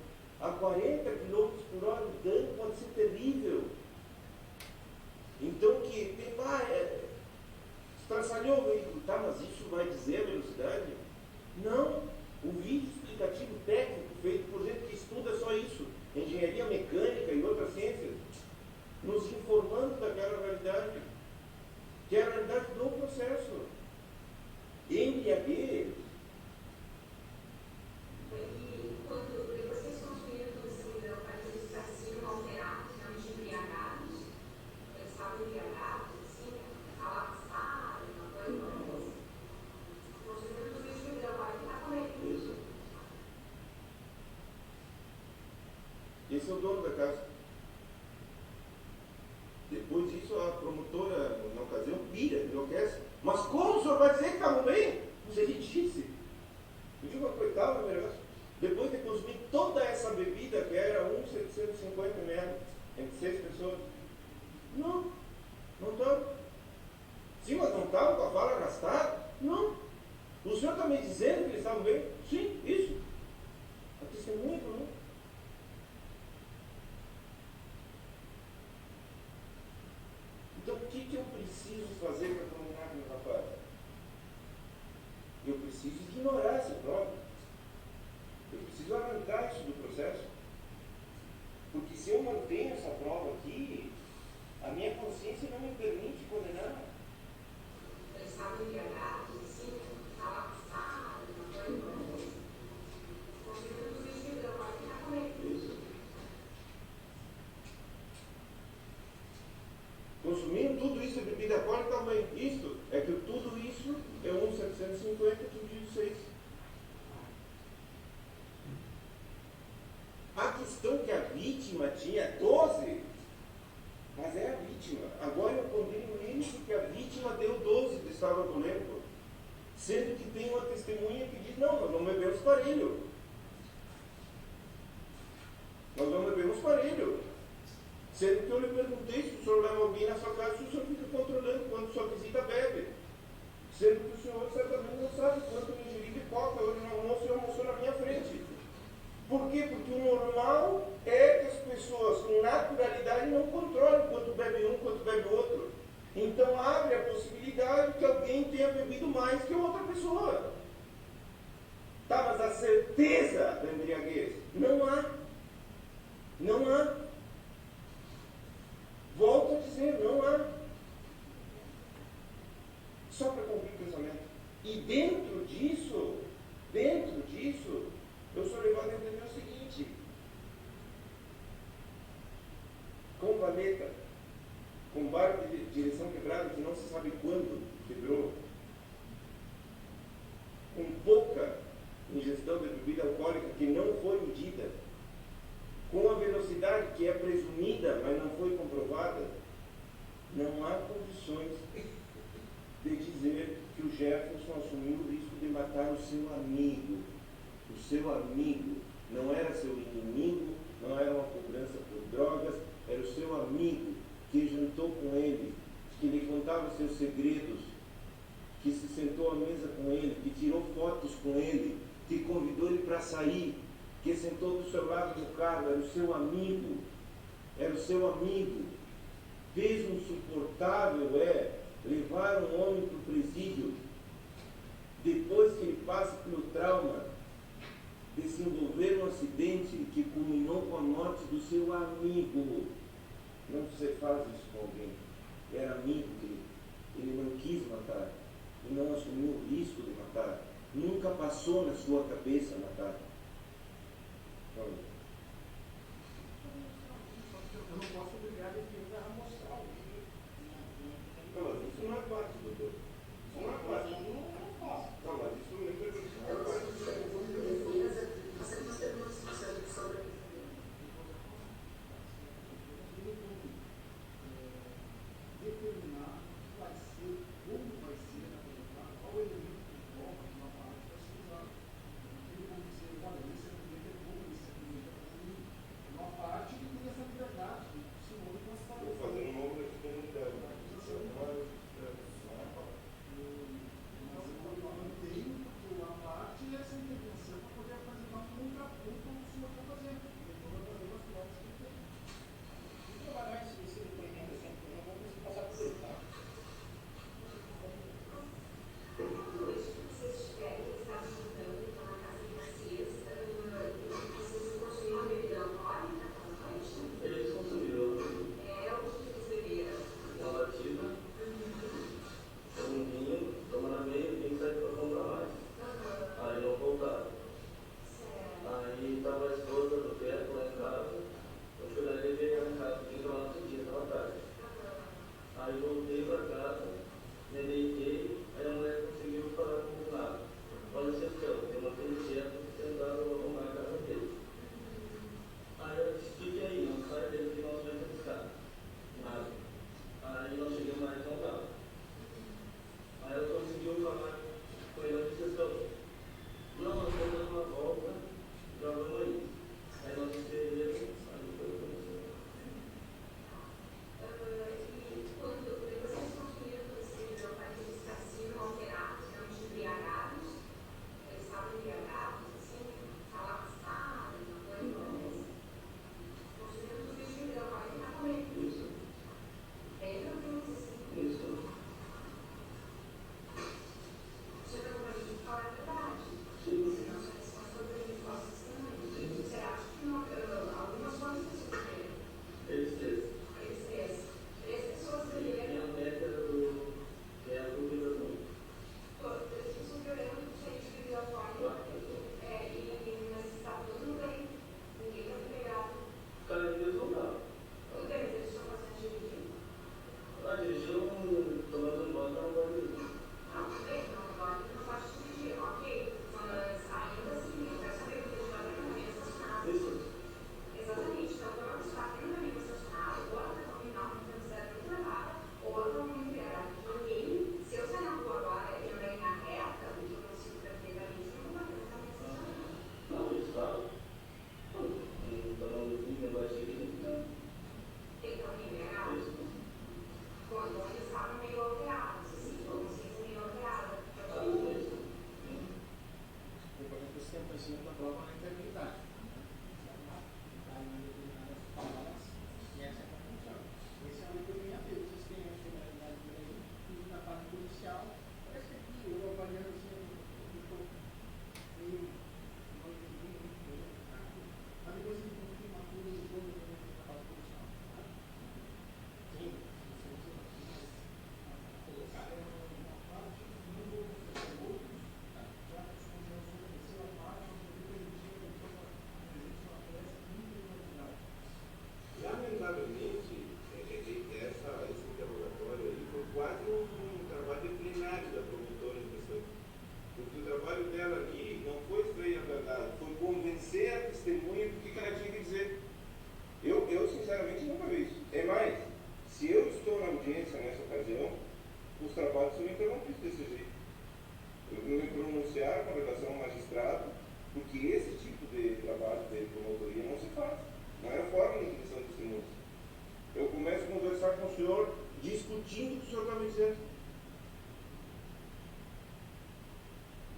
A 40 km por hora o dano pode ser terrível. Então que tem, estraçalhou o veículo, tá, mas isso vai dizer a velocidade? Não. O vídeo explicativo técnico feito por gente que estuda só isso, engenharia mecânica e outras ciências, nos informando daquela realidade, que é a realidade do processo. Embriaguez. Quando depois que eles construíram todo esse modelo para que eles saíram alterados, realmente embriagados, eles estavam embriagados, assim, alaçados, uma coisa, construíram tudo isso que deu para ficar com ele. Isso. Esse é o dono da casa. Depois disso, a promotora, na ocasião, pira, enlouquece. Mas como o senhor vai dizer que estavam bem? Mas ele disse. Eu digo, coitado, meu negócio. Depois de consumir toda essa bebida, que era 1,750 ml, entre 6 pessoas. Não estava. Sim, mas não estava com a fala arrastada? Não. O senhor está me dizendo que eles estavam bem? Sim, isso. A testemunha, não. Então, o que eu preciso fazer para dominar meu rapaz? Eu preciso ignorar essa prova. Eu preciso arrancar isso do processo. Porque se eu mantenho essa prova aqui, a minha consciência não me permite condenar. Eles estavam embriagados, assim, alaçados, uma coisa, construíram tudo isso que deu para ficar com ele. Isso. Consumindo tudo isso, bebida alcoólica também. Isto é que tudo isso é 1,750 dividido 6. A questão que a vítima tinha 12, mas é a vítima. Agora eu condeno ele porque a vítima deu 12 de estado alcoólico. Sendo que tem uma testemunha que diz, não, nós vamos beber uns parelhos. Nós vamos beber uns parelhos. Sendo que eu lhe perguntei se o senhor leva alguém na sua casa, se o senhor fica controlando quando sua visita bebe. Sendo que o senhor certamente não sabe quanto eu ingeri de coca hoje no almoço e almoçou na minha frente. Por quê? Porque o normal é que as pessoas com naturalidade não controlam quanto bebe um, quanto bebe outro. Então abre a possibilidade que alguém tenha bebido mais que outra pessoa. Tá, mas a certeza da embriaguez? Não há. Não há. Volto a dizer, não há. Só para concluir o pensamento. E dentro disso, eu sou levado a entender o seguinte. Com valeta, com barco de direção quebrada que não se sabe quando quebrou, com pouca ingestão de bebida alcoólica que não foi medida, com a velocidade que é presumida, mas não foi comprovada, não há condições de dizer que o Jefferson assumiu o risco de matar o seu amigo. O seu amigo não era seu inimigo, não era uma cobrança por drogas, era o seu amigo que jantou com ele, que lhe contava seus segredos, que se sentou à mesa com ele, que tirou fotos com ele, que convidou ele para sair, que sentou do seu lado no carro, era o seu amigo, fez um insuportável, levar um homem para o presídio, depois que ele passa pelo trauma, desenvolver um acidente que culminou com a morte do seu amigo. Não se faz isso com alguém. Era amigo dele. Ele não quis matar. E não assumiu o risco de matar. Nunca passou na sua cabeça matar. Eu não posso obrigar a defesa a mostrar o vídeo. Não, mas isso não é parte, doutor. Isso não é parte. Não, mas isso não é parte. Determinar vai ser, como vai ser apresentado, qual elemento de prova que uma parte vai ser usado. Ele vai dizer, olha, esse argumento é bom, esse argumento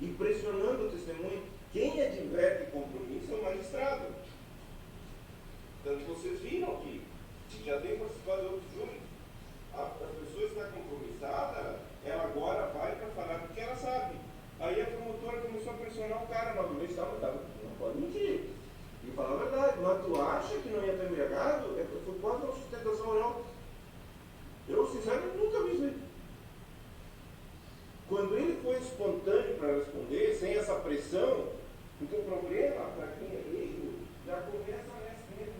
e pressionando o testemunho. Quem adverte compromisso é o magistrado. Portanto, vocês viram que já tem participado de outros júris. A pessoa está compromissada, ela agora vai para falar do que ela sabe. Aí a promotora começou a pressionar o cara novamente, não pode mentir. E falar a verdade, mas tu acha que não ia estar embriagado? Foi quase uma sustentação oral. Eu, sinceramente, nunca vi isso aí. Quando ele foi espontâneo para responder, sem essa pressão, então o problema, para quem é leigo, já começa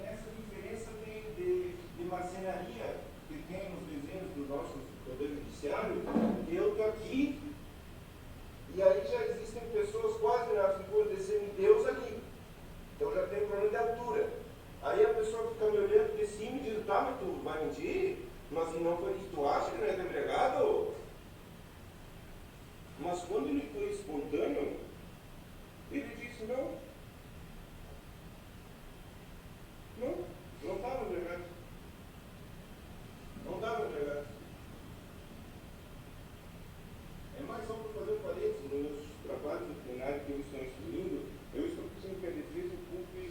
nessa diferença de marcenaria que tem nos desenhos do nosso poder judiciário, que eu estou aqui, e aí já existem pessoas quase na figura de semideus ali. Então já tem um problema de altura. Aí a pessoa fica me olhando de cima e diz, tá, mas tu vai mentir? Mas não foi isso, tu acha que não é embriagado? Mas quando ele foi espontâneo, ele disse, não estava embriagado. Não estava embriagado. É mais só para fazer um parênteses, nos meus trabalhos do plenário que eu estou instruindo, eu estou dizendo que a defesa ocupe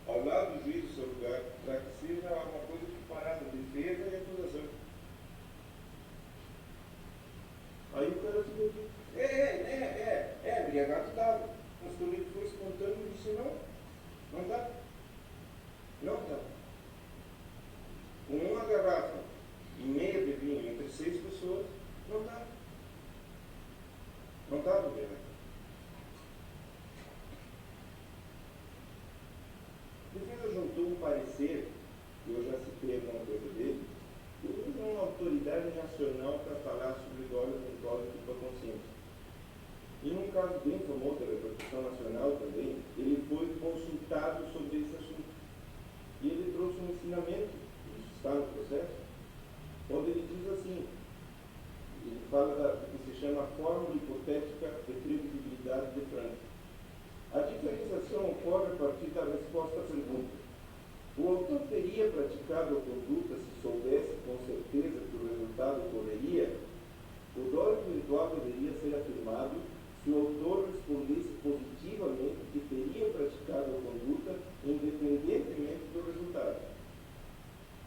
ao lado do juiz do seu lugar, para que seja uma coisa equiparada, defesa e acusação. Aí o cara ficou aqui, embriagado estava. Mas quando ele foi espontâneo, ele disse, não está. Não está. Com uma garrafa e meia de vinho entre 6 pessoas, não está. Não estava embriagado. A defesa juntou um parecer, que eu já citei alguma coisa dele, de uma autoridade nacional para falar sobre dolo eventual e culpa consciente. E num caso bem famoso da repercussão nacional também, ele foi consultado sobre esse assunto. E ele trouxe um ensinamento, isso está no processo, onde ele diz assim, ele fala do que se chama fórmula hipotética de previsibilidade de Frank. A diferenciação ocorre a partir da resposta à pergunta. O autor teria praticado a conduta se soubesse com certeza que o resultado ocorreria? O dolo eventual deveria ser afirmado se o autor respondesse positivamente que teria praticado a conduta independentemente do resultado.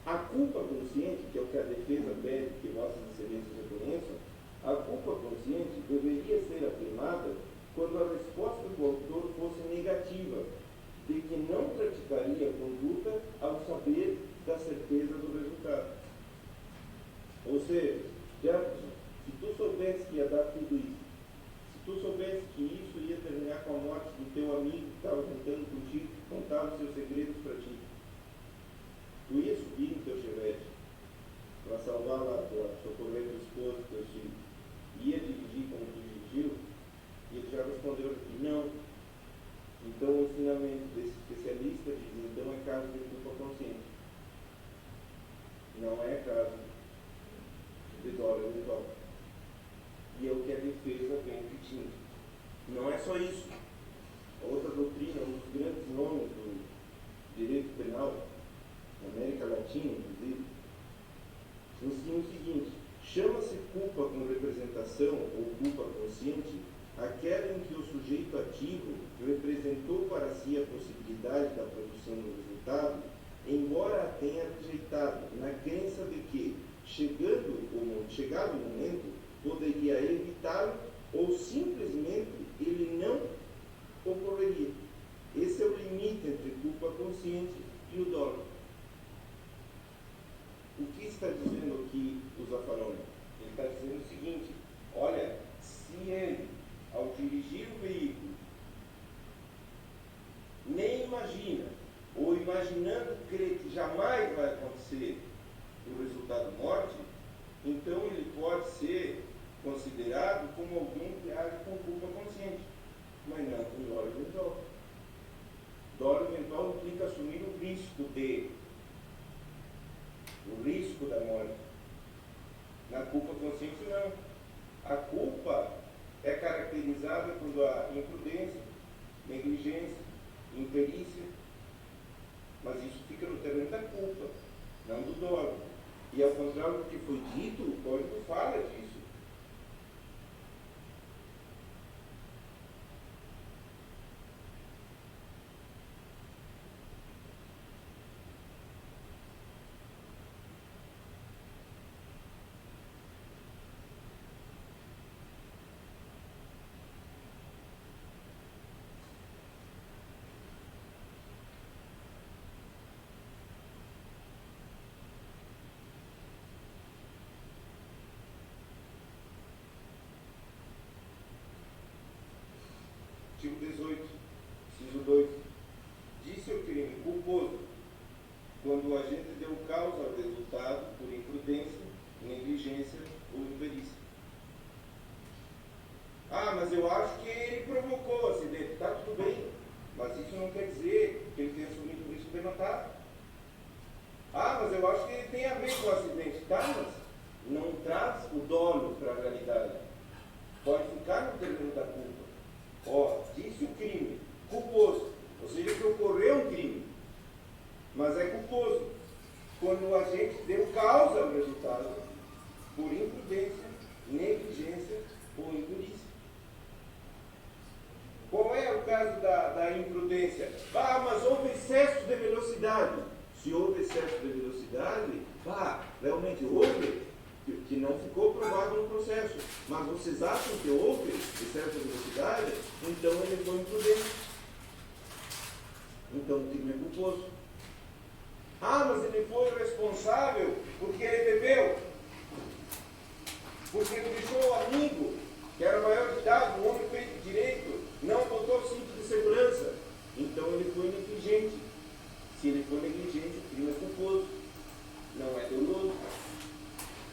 A culpa consciente, que é o que a defesa pede que Vossas Excelências reconheçam, a culpa consciente deveria ser afirmada quando a resposta do autor fosse negativa, de que não praticaria a conduta ao saber da certeza do resultado. Ou seja, Jefferson, se tu soubesse que ia dar tudo isso, se tu soubesse que isso ia terminar com a morte do teu amigo que estava tentando contigo, contar os seus segredos para ti, tu ia subir no teu chevette para salvar lá, para socorrer teu esposo, teus filhos, ia dirigir como tu dirigiu, e ele já respondeu aqui, não. Então o ensinamento desse especialista diz, então é caso de culpa consciente. Não é caso de dolo eventual. E é o que a defesa vem pedindo. Não é só isso. A outra doutrina, um dos grandes nomes do direito penal, na América Latina, inclusive, ensina o seguinte: chama-se culpa com representação ou culpa consciente aquela em que o sujeito ativo representou para si a possibilidade da produção do resultado, embora a tenha rejeitado, na crença de que, chegado o momento, poderia evitá-lo ou simplesmente ele não ocorreria. Esse é o limite entre culpa consciente e o dolo. O que está dizendo aqui o Zaffaroni? Ele está dizendo o seguinte: olha, se ele, ao dirigir o veículo, nem imagina, ou imaginando crer que jamais vai acontecer o resultado morte, então ele pode ser considerado como alguém que age com culpa consciente, mas não com dolo eventual. Dolo eventual implica assumir o risco da morte. Na culpa consciente, não. A culpa é caracterizada quando há imprudência, negligência, imperícia, mas isso fica no terreno da culpa, não do dolo. E ao contrário do que foi dito, o Código fala disso. matar. Ah, mas eu acho que tem a ver com o acidente. Tá, mas não traz o dolo para a realidade. Pode ficar no terreno da culpa. Ó, disse o crime, culposo. Ou seja, que ocorreu um crime, mas é culposo quando o agente deu causa ao resultado por imprudência, negligência ou imperícia. Qual é o caso da imprudência? Ah, mas houve excesso de velocidade. Se houve excesso de velocidade, realmente houve, que não ficou provado no processo. Mas vocês acham que houve excesso de velocidade? Então ele foi imprudente. Então o crime é culposo. Ah, mas ele foi responsável porque ele bebeu. Porque ele deixou o amigo, que era maior de idade, um homem feito de direito, não botou o cinto de segurança. Então ele foi negligente. Se ele for negligente, o crime é culposo. Não é doloso.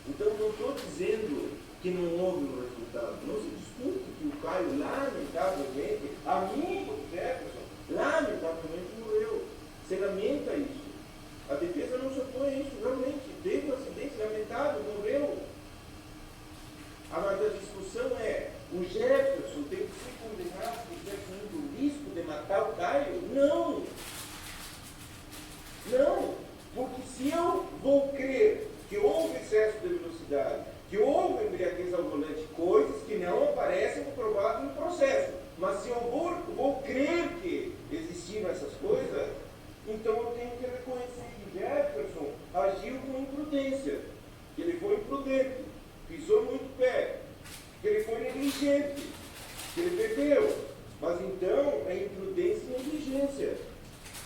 Então não estou dizendo que não houve um resultado. Não se discute que o Caio, lamentavelmente, amigo do Jefferson, lamentavelmente morreu. Se lamenta isso. A defesa não se opõe a isso, realmente. Teve um acidente lamentável, morreu. Agora a discussão é, o Jefferson tem que ser condenado por ter corrido o risco de matar o Caio? Não! Não! Porque se eu vou crer que houve excesso de velocidade, que houve embriaguez ao volante, coisas que não aparecem comprovadas no processo, mas se eu vou crer que existiram essas coisas, então eu tenho que reconhecer que Jefferson agiu com imprudência, que ele foi imprudente, pisou muito pé, que ele foi negligente, que ele bebeu. Mas então é imprudência e negligência.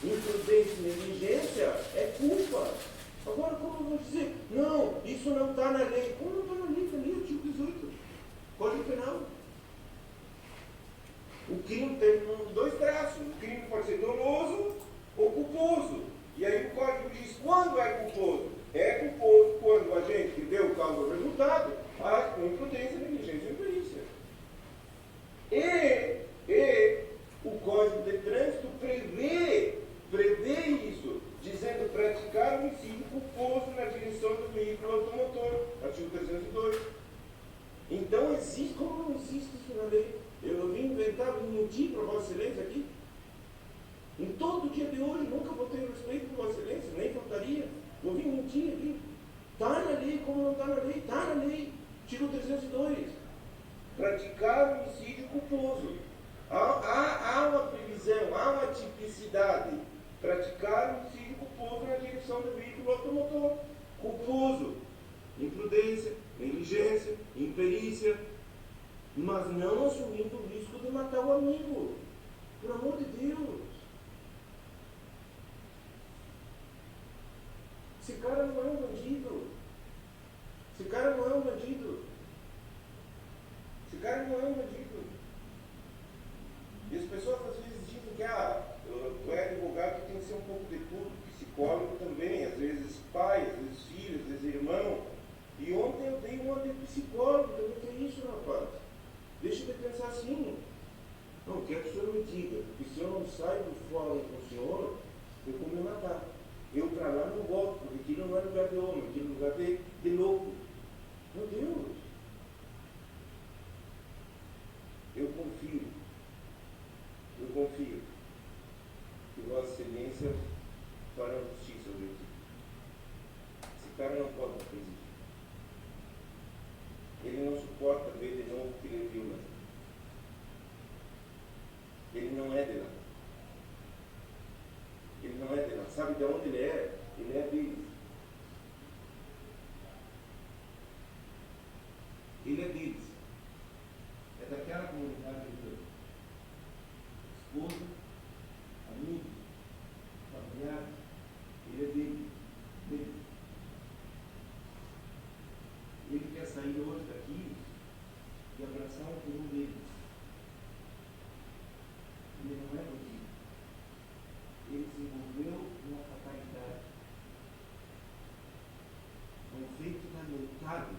Imprudência e negligência é culpa. Agora, como eu vou dizer? Não, isso não está na lei. Como não está na lei? Está ali, artigo 18. Código Penal. O crime tem dois traços. O crime pode ser doloso ou culposo. E aí o código diz quando é culposo. É culposo quando o agente que deu causa ao resultado age com imprudência, negligência e imperícia. E o Código de Trânsito prevê isso, dizendo praticar homicídio culposo na direção do veículo automotor, artigo 302. Então existe, como não existe isso na lei? Eu vim inventar, vim mentir para Vossa Excelência aqui. Em todo o dia de hoje, nunca vou ter respeito por Vossa Excelência, nem faltaria. Vou vir mentir aqui. Está na lei, como não está na lei? Está na lei. Artigo 302. Praticar homicídio culposo. Há uma previsão, há uma tipicidade. Praticar homicídio culposo na direção do veículo automotor. Culposo. Imprudência, negligência, imperícia. Mas não assumindo o risco de matar o amigo. Por amor de Deus. Esse cara não é um bandido. Esse cara não é um bandido. Esse cara não é um bandido. E as pessoas às vezes dizem que tu é advogado, tem que ser um pouco de tudo, psicólogo também, às vezes pai, às vezes filho, às vezes irmão. E ontem eu dei uma de psicólogo, também tem isso, rapaz. Deixa de pensar assim. Não, quero que o senhor me diga, porque se eu não saio do fórum com o senhor, eu vou me matar. Eu para lá não volto, porque aquilo não é lugar de homem, aquilo é lugar de louco. Meu Deus! Eu confio que Vossa Excelência fará justiça ao Deus. Esse cara não pode resistir. Ele não suporta ver de novo o que ele viu lá. Ele não é de lá. Ele não é de lá. Sabe de onde ele é? Ele é deles. Ele é deles. É daquela comunidade de esposa, amigos, familiares. Ele é dele. Ele quer sair hoje daqui e abraçar o irmão dele. Ele não é bandido. Ele se envolveu numa fatalidade. Um feito lamentável.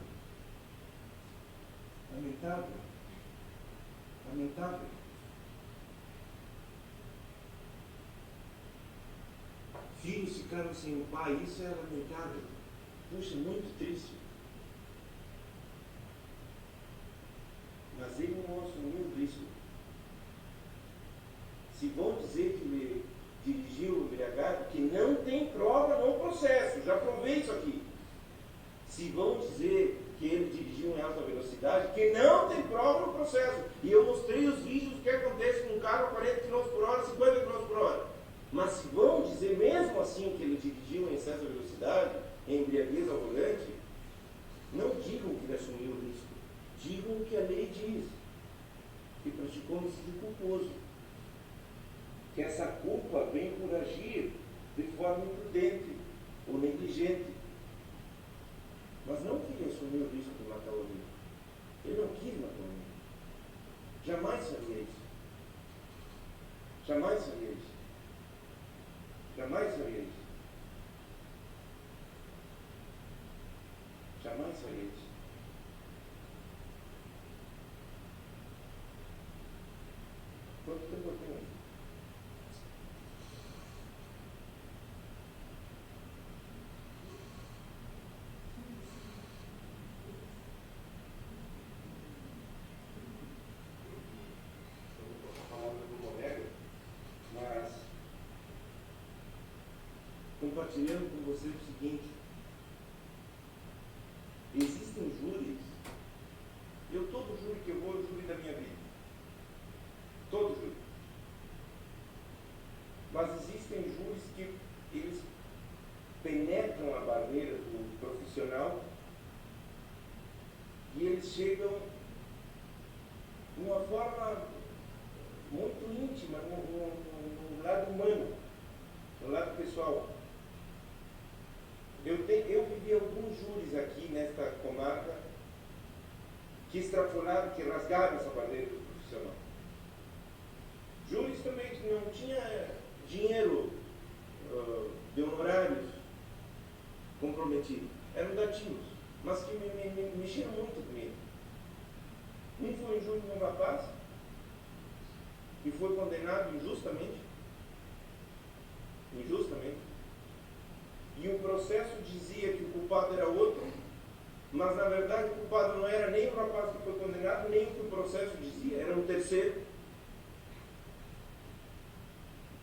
filhos ficaram sem um pai, isso é lamentável. Puxa, muito triste. Mas ele não assumiu o risco. Se vão dizer que ele dirigiu embriagado, que não tem prova no processo, já provei isso aqui. Se vão dizer que ele dirigiu em alta velocidade, que não tem prova no processo. E eu mostrei os vídeos do que acontece com um carro a 40 km por hora, 50 km por hora. Mas se vão dizer mesmo assim que ele dirigiu em excesso de velocidade, em embriaguez ao volante, não digam que ele assumiu o risco. Digam o que a lei diz. Que praticou homicídio culposo. Que essa culpa vem por agir de forma imprudente ou negligente. Mas não que ele assumiu o risco de matar o amigo. Ele não quis matar o amigo. Jamais faria isso. Jamais faria isso. Jamais faria isso. Jamais faria isso. Quanto tempo eu tenho? Compartilhando com vocês o seguinte: existem júris, todo júri que eu vou é o júri da minha vida, todo júri, mas existem júris que eles penetram a barreira do profissional e eles chegam de uma forma muito íntima, no lado humano, no lado pessoal. Eu vivi alguns júris aqui nesta comarca que extrapolaram, que rasgaram essa barreira do profissional. Júris também que não tinha dinheiro de honorários comprometidos, eram dativos, mas que me mexeram muito comigo. Um foi um júri de um rapaz que foi condenado injustamente, e o processo dizia que o culpado era outro, mas na verdade o culpado não era nem o rapaz que foi condenado, nem o que o processo dizia, era um terceiro.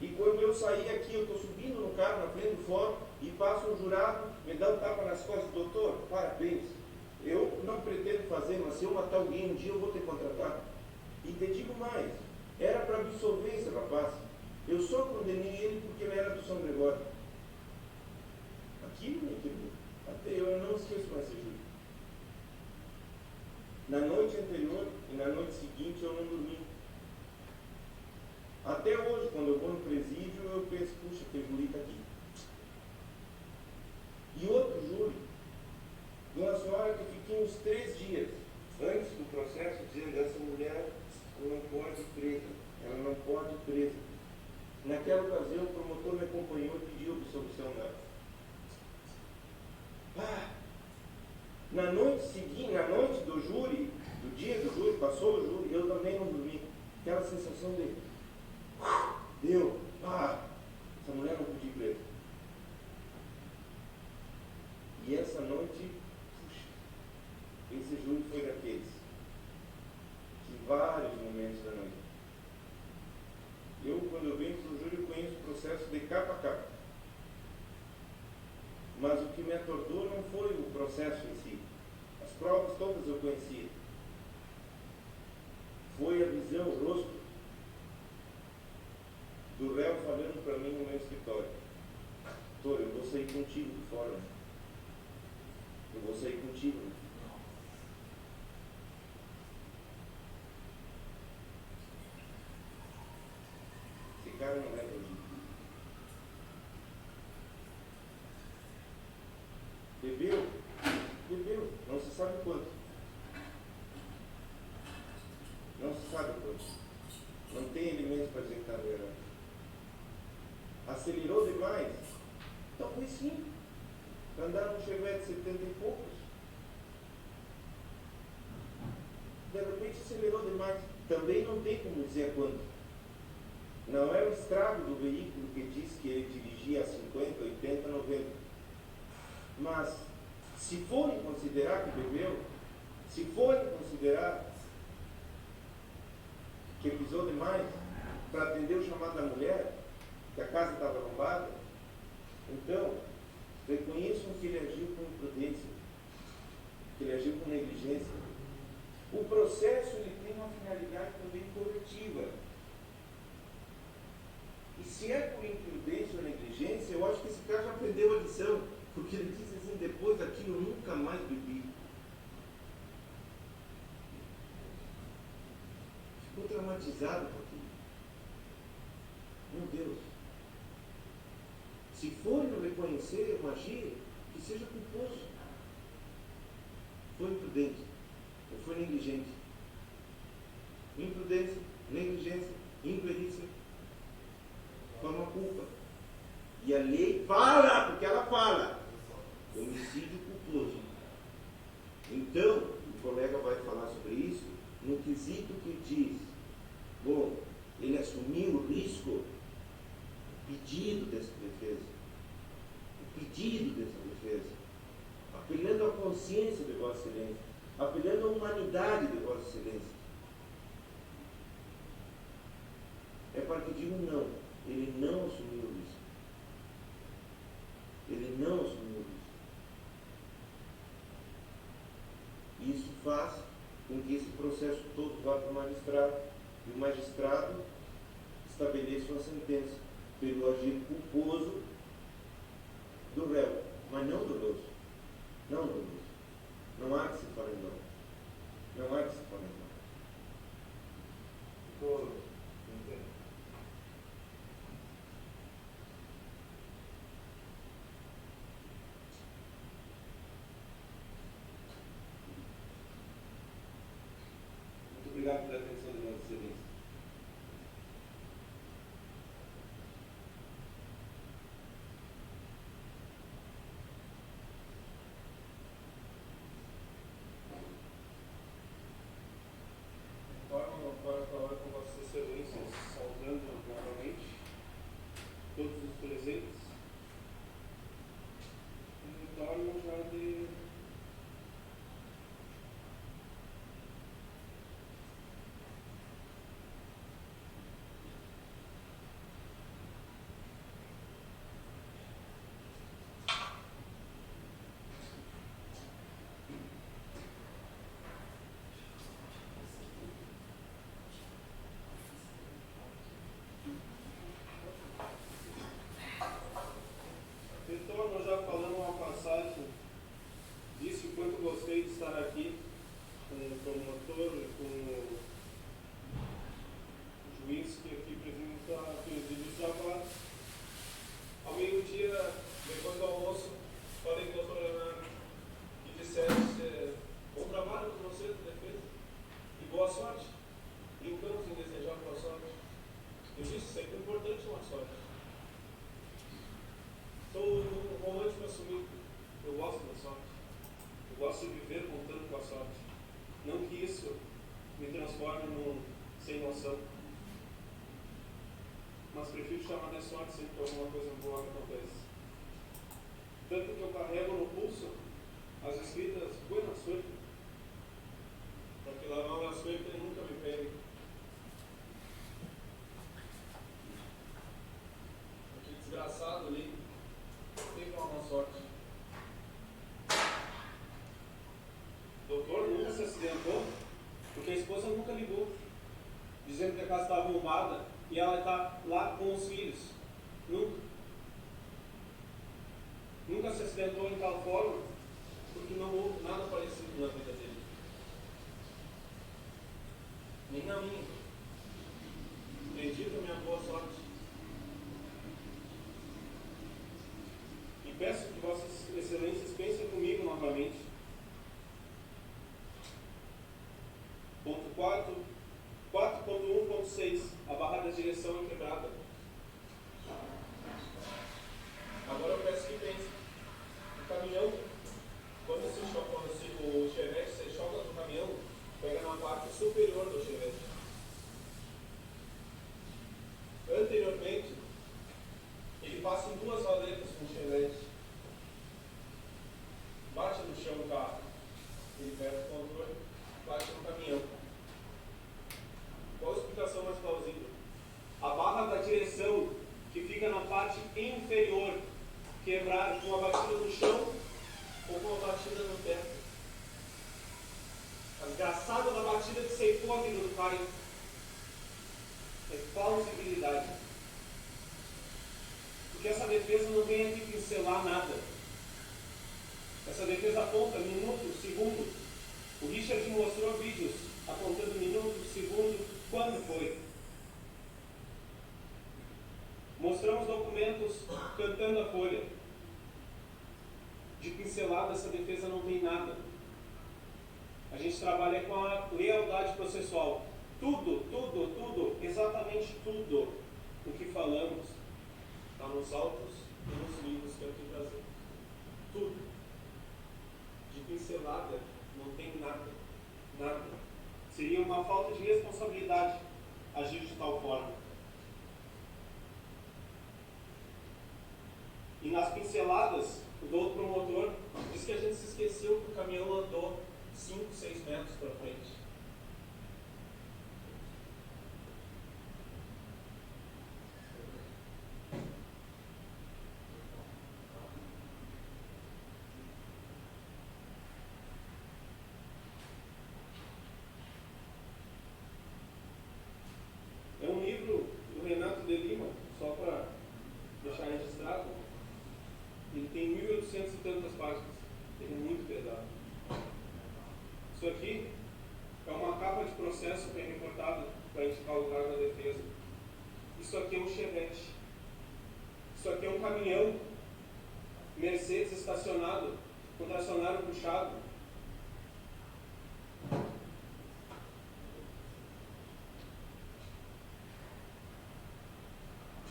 E quando eu saí aqui, eu estou subindo no carro na frente do fórum e passa um jurado, me dá um tapa nas costas: doutor, parabéns, eu não pretendo fazer, mas se eu matar alguém um dia eu vou ter contratado. E te digo mais, era para absolver esse rapaz. Eu só condenei ele porque ele era do São Gregório. Aquilo me quebrou. Até eu não esqueço mais esse júri. Na noite anterior e na noite seguinte eu não dormi. Até hoje, quando eu vou no presídio, eu penso: puxa, aquele júri está aqui. E outro júri, de uma senhora que fiquei uns 3 dias antes do processo dizendo: essa mulher não pode ir presa, ela não pode ir presa. Naquela ocasião, o promotor me acompanhou e pediu absolvição dela. Na noite seguinte, na noite do júri, do dia do júri, passou o júri, eu também não dormi. Aquela sensação de: deu, essa mulher não podia ir presa. E essa noite, esse júri foi daqueles que vários momentos da noite. Quando eu venho para o júri, eu conheço o processo de capa a capa. Mas o que me atordoou não foi o processo em si. As provas todas eu conhecia. Foi a visão, o rosto do réu falando para mim no meu escritório: doutor, eu vou sair contigo do fórum. Eu vou sair contigo. Esse cara não é bandido. Bebeu, não se sabe quanto. Não se sabe quanto. Não tem elementos para dizer que está beirando. Acelerou demais? Talvez sim. Andar num Chevette 70 e poucos. De repente acelerou demais. Também não tem como dizer quanto. Não é o estrago do veículo que diz que ele dirigia a 50, 80, 90. Mas, se forem considerar que bebeu, se forem considerar que pisou demais para atender o chamado da mulher, que a casa estava arrombada, então, reconheçam que ele agiu com imprudência, que ele agiu com negligência. O processo ele tem uma finalidade também coletiva. E se é por imprudência ou negligência, eu acho que esse cara já aprendeu a lição, porque ele diz assim, depois daquilo eu nunca mais bebi. Ficou traumatizado com aquilo. Meu Deus. Se forem reconhecer ou agir, que seja culposo. Foi imprudente ou foi negligente. Imprudência, negligência, imperícia forma culpa. E a lei fala, porque ela fala, homicídio culposo. Então, o colega vai falar sobre isso no quesito que diz, bom, ele assumiu o risco, o pedido dessa defesa, apelando à consciência de Vossa Excelência, apelando à humanidade de Vossa Excelência. É para que digam não, ele não assumiu o risco. Ele não assumiu o risco. E isso faz com que esse processo todo vá para o magistrado, e o magistrado estabeleça uma sentença pelo agir culposo do réu, mas não doloso. Não doloso. Não há que se falar em dolo. Não há que se falar em dolo. Dolo. Entendo. Muito obrigado pela atenção de Vossa Excelência. Agora falar com Vossas Excelências, saudando novamente todos os presentes, e torno já de retorno já falando uma passagem, disse o quanto gostei de estar aqui com o promotor e com o juiz que aqui preside o trabalho. Ao meio-dia, depois do almoço, falei com o doutor Leonardo e disseste bom trabalho com você, de defesa, e boa sorte. Brincamos em desejar boa sorte. Eu disse, sempre importante uma sorte. Sou um romântico assumido. Eu gosto da sorte. Eu gosto de viver contando com a sorte. Não que isso me transforme num sem noção. Mas prefiro chamar de sorte sempre que alguma coisa boa acontece. Tanto que eu carrego no pulso as escritas Buena Suerte, para que la mala suerte nunca me pegue. Aquele desgraçado ali teve uma sorte. O doutor nunca se acidentou, porque a esposa nunca ligou, dizendo que a casa estava arrombada e ela está lá com os filhos. Nunca. Nunca se acidentou em tal forma, porque não houve nada parecido na vida dele. Nem na minha. Bendita minha boa sorte. E peço que Vossas Excelências pensem comigo novamente. Ponto 4.1.6. A barra da direção é quebrada. Agora eu peço que pensem. O caminhão, quando o chevette se choca no caminhão, pega na parte superior do chevette. posteriormente, ele passa em 2 valetas com chevette, bate no chão o carro, ele perde o controle, bate no caminhão. Qual a explicação mais plausível? A barra da direção, que fica na parte inferior, quebrar com uma batida no chão ou com uma batida no teto. A desgraçada da batida que ceifou a vida do Caio é plausibilidade. Porque essa defesa não vem aqui pincelar nada. Essa defesa aponta minuto, segundo. O Richard mostrou vídeos apontando minuto, segundo, quando foi. Mostramos documentos cantando a folha. De pincelada, essa defesa não tem nada. A gente trabalha com a lealdade processual. Tudo, exatamente tudo o que falamos está nos autos e nos livros que eu aqui trazer. Tudo. De pincelada não tem nada. Nada. Seria uma falta de responsabilidade agir de tal forma. E nas pinceladas, o outro promotor diz que a gente se esqueceu que o caminhão andou 5, 6 metros para frente. É um livro do Renato de Lima, só para deixar registrado. Ele tem 1.800 e tantas páginas. Ele é muito pesado. Isso aqui é uma capa de processo que é reportada para indicar o lugar da defesa. Isso aqui é um chevette. Isso aqui é um caminhão Mercedes estacionado com tracionário puxado.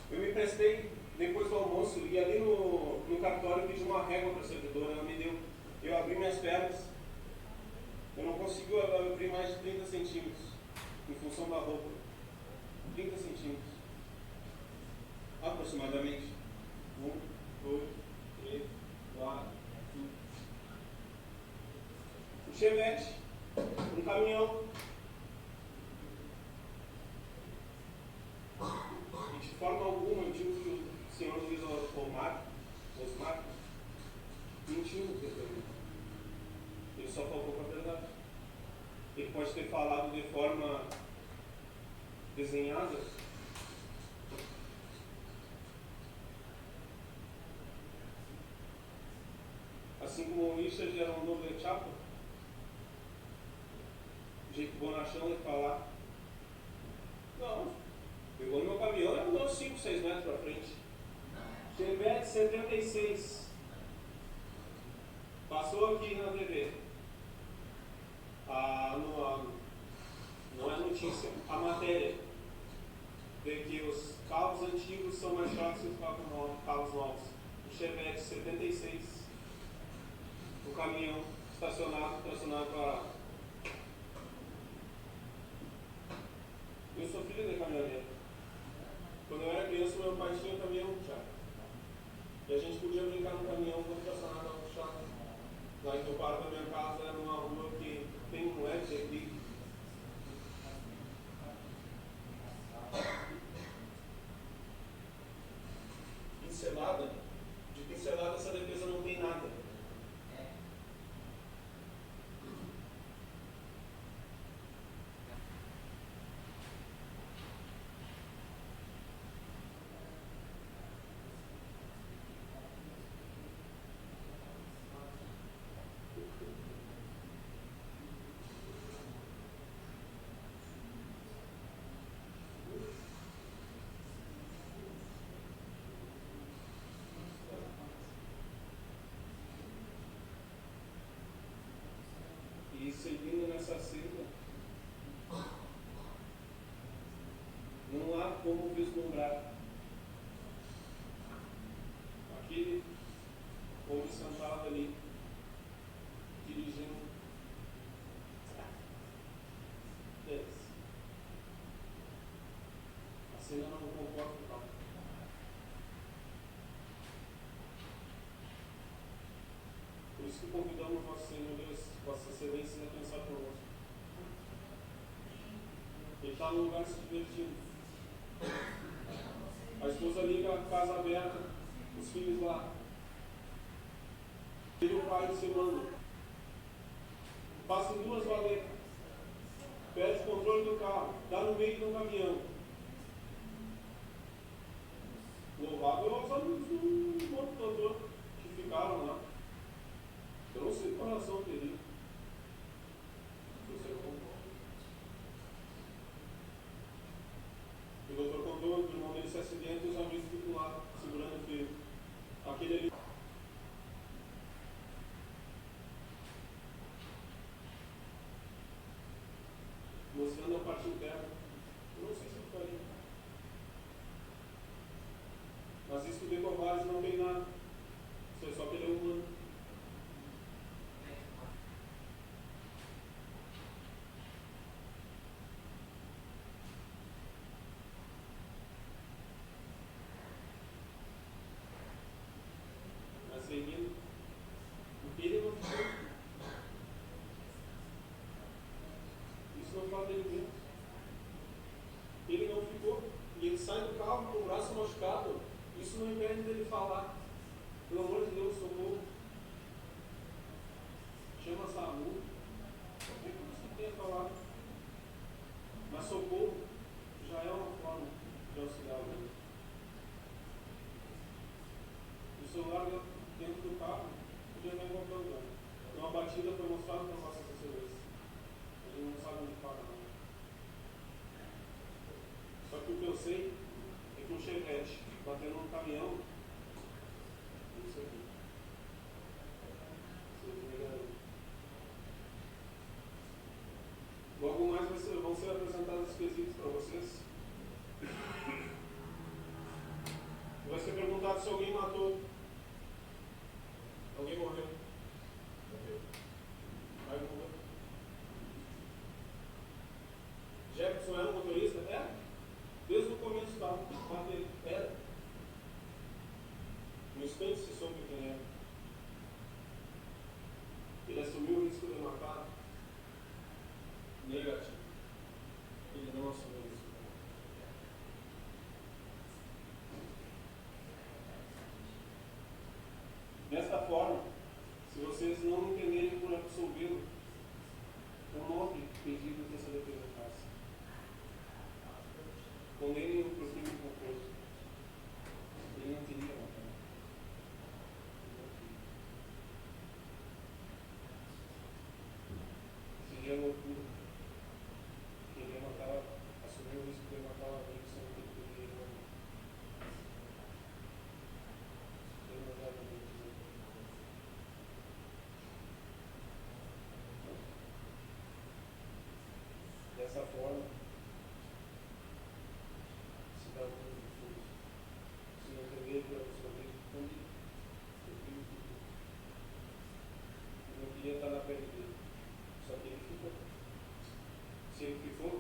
Eu me emprestei depois do almoço e ali no cartório pedi uma régua para a servidora, ela me deu. Eu abri minhas pernas, eu não consigo abrir mais de 30 centímetros, em função da roupa. 30 centímetros. Aproximadamente. 1, 2, 3, 4, 5. Um chevette, um caminhão. E de forma alguma eu digo que o senhor Luiz Osmar mentiu no depoimento. Ele só faltou com a verdade. Ele pode ter falado de forma desenhada. Assim como o Richard era um novo chapa, o jeito bonachão de falar. Não, pegou no meu caminhão e andou 5, 6 metros para frente. Chevette 76. Passou aqui na TV. Não é notícia, a matéria de que os carros antigos são mais chatos que os carros novos. O Chevette 76, o caminhão estacionado para. Eu sou filho de caminhoneiro. Quando eu era criança, meu pai tinha um caminhão, Thiago. E a gente podia brincar no caminhão quando estacionado na puxada. Lá em Toparo da minha casa era uma rua que tem um LED aqui. Pincelada. De pincelada essa defesa não tem nada. E seguindo nessa cena, não há como vislumbrar aquele homem sentado ali, dirigindo 10. A cena não comporta o carro. isso que convidamos Nosso Senhor Deus, Vossa Excelência, a pensar conosco. Ele está no lugar se divertindo. A esposa liga a casa aberta, os filhos lá. Ele e o pai se mandam. Passa em 2 valetas. Perde o controle do carro. Dá no meio de um caminhão. Louvável aos amigos do outro doutor que ficaram lá. Eu não sei qual a razão teria. Você contou. O doutor contou que o irmão dele se acidenta e os amigos ficam lá, segurando o filho. Aquele ali. Mostrando a parte interna. Eu não sei se eu faria. Mas isso de covarde não tem nada. Isso é só que ele é humano. Mas seguindo, o que ele não ficou. Isso não fala dele mesmo. Ele não ficou. E ele sai do carro com o braço machucado. Isso não impede dele falar. Pelo amor de Deus, socorro. Chama a SAMU. Por que você tem a falar? Mas socorro já é uma forma de auxiliar ele. O celular dentro do carro podia estar em qualquer lugar. Uma batida foi mostrada para Vossa Excelência. Ele não sabe onde para não. Só que o que eu sei é que um Chevette batendo num caminhão, isso aqui. Logo mais vão ser apresentados os quesitos para vocês. Vai ser perguntado se alguém matou. Alguém morreu. Vai morrer. Jefferson era um motorista? É. Desde o começo estava. Era. No instante se soube quem era. Ele assumiu o risco de matar? Negativo. Ele não assumiu isso. Desta forma, se vocês não entenderem por absolvê-lo, um nobre pedido que essa defesa faça. Condenem-o por crime culposo. Ele não queria matar. Seria loucura. Queria matar, assumir o risco de matar o amigo sem que ele poderia matar. Ele não dava nem dizer. Dessa forma, se dá um difuso. Se não entender para absorver, conde. Eu não queria estar na pele dele. Só que ele ficou. Se ele ficou,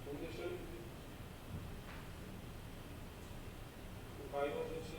vamos deixar ele viver. O pai, a gente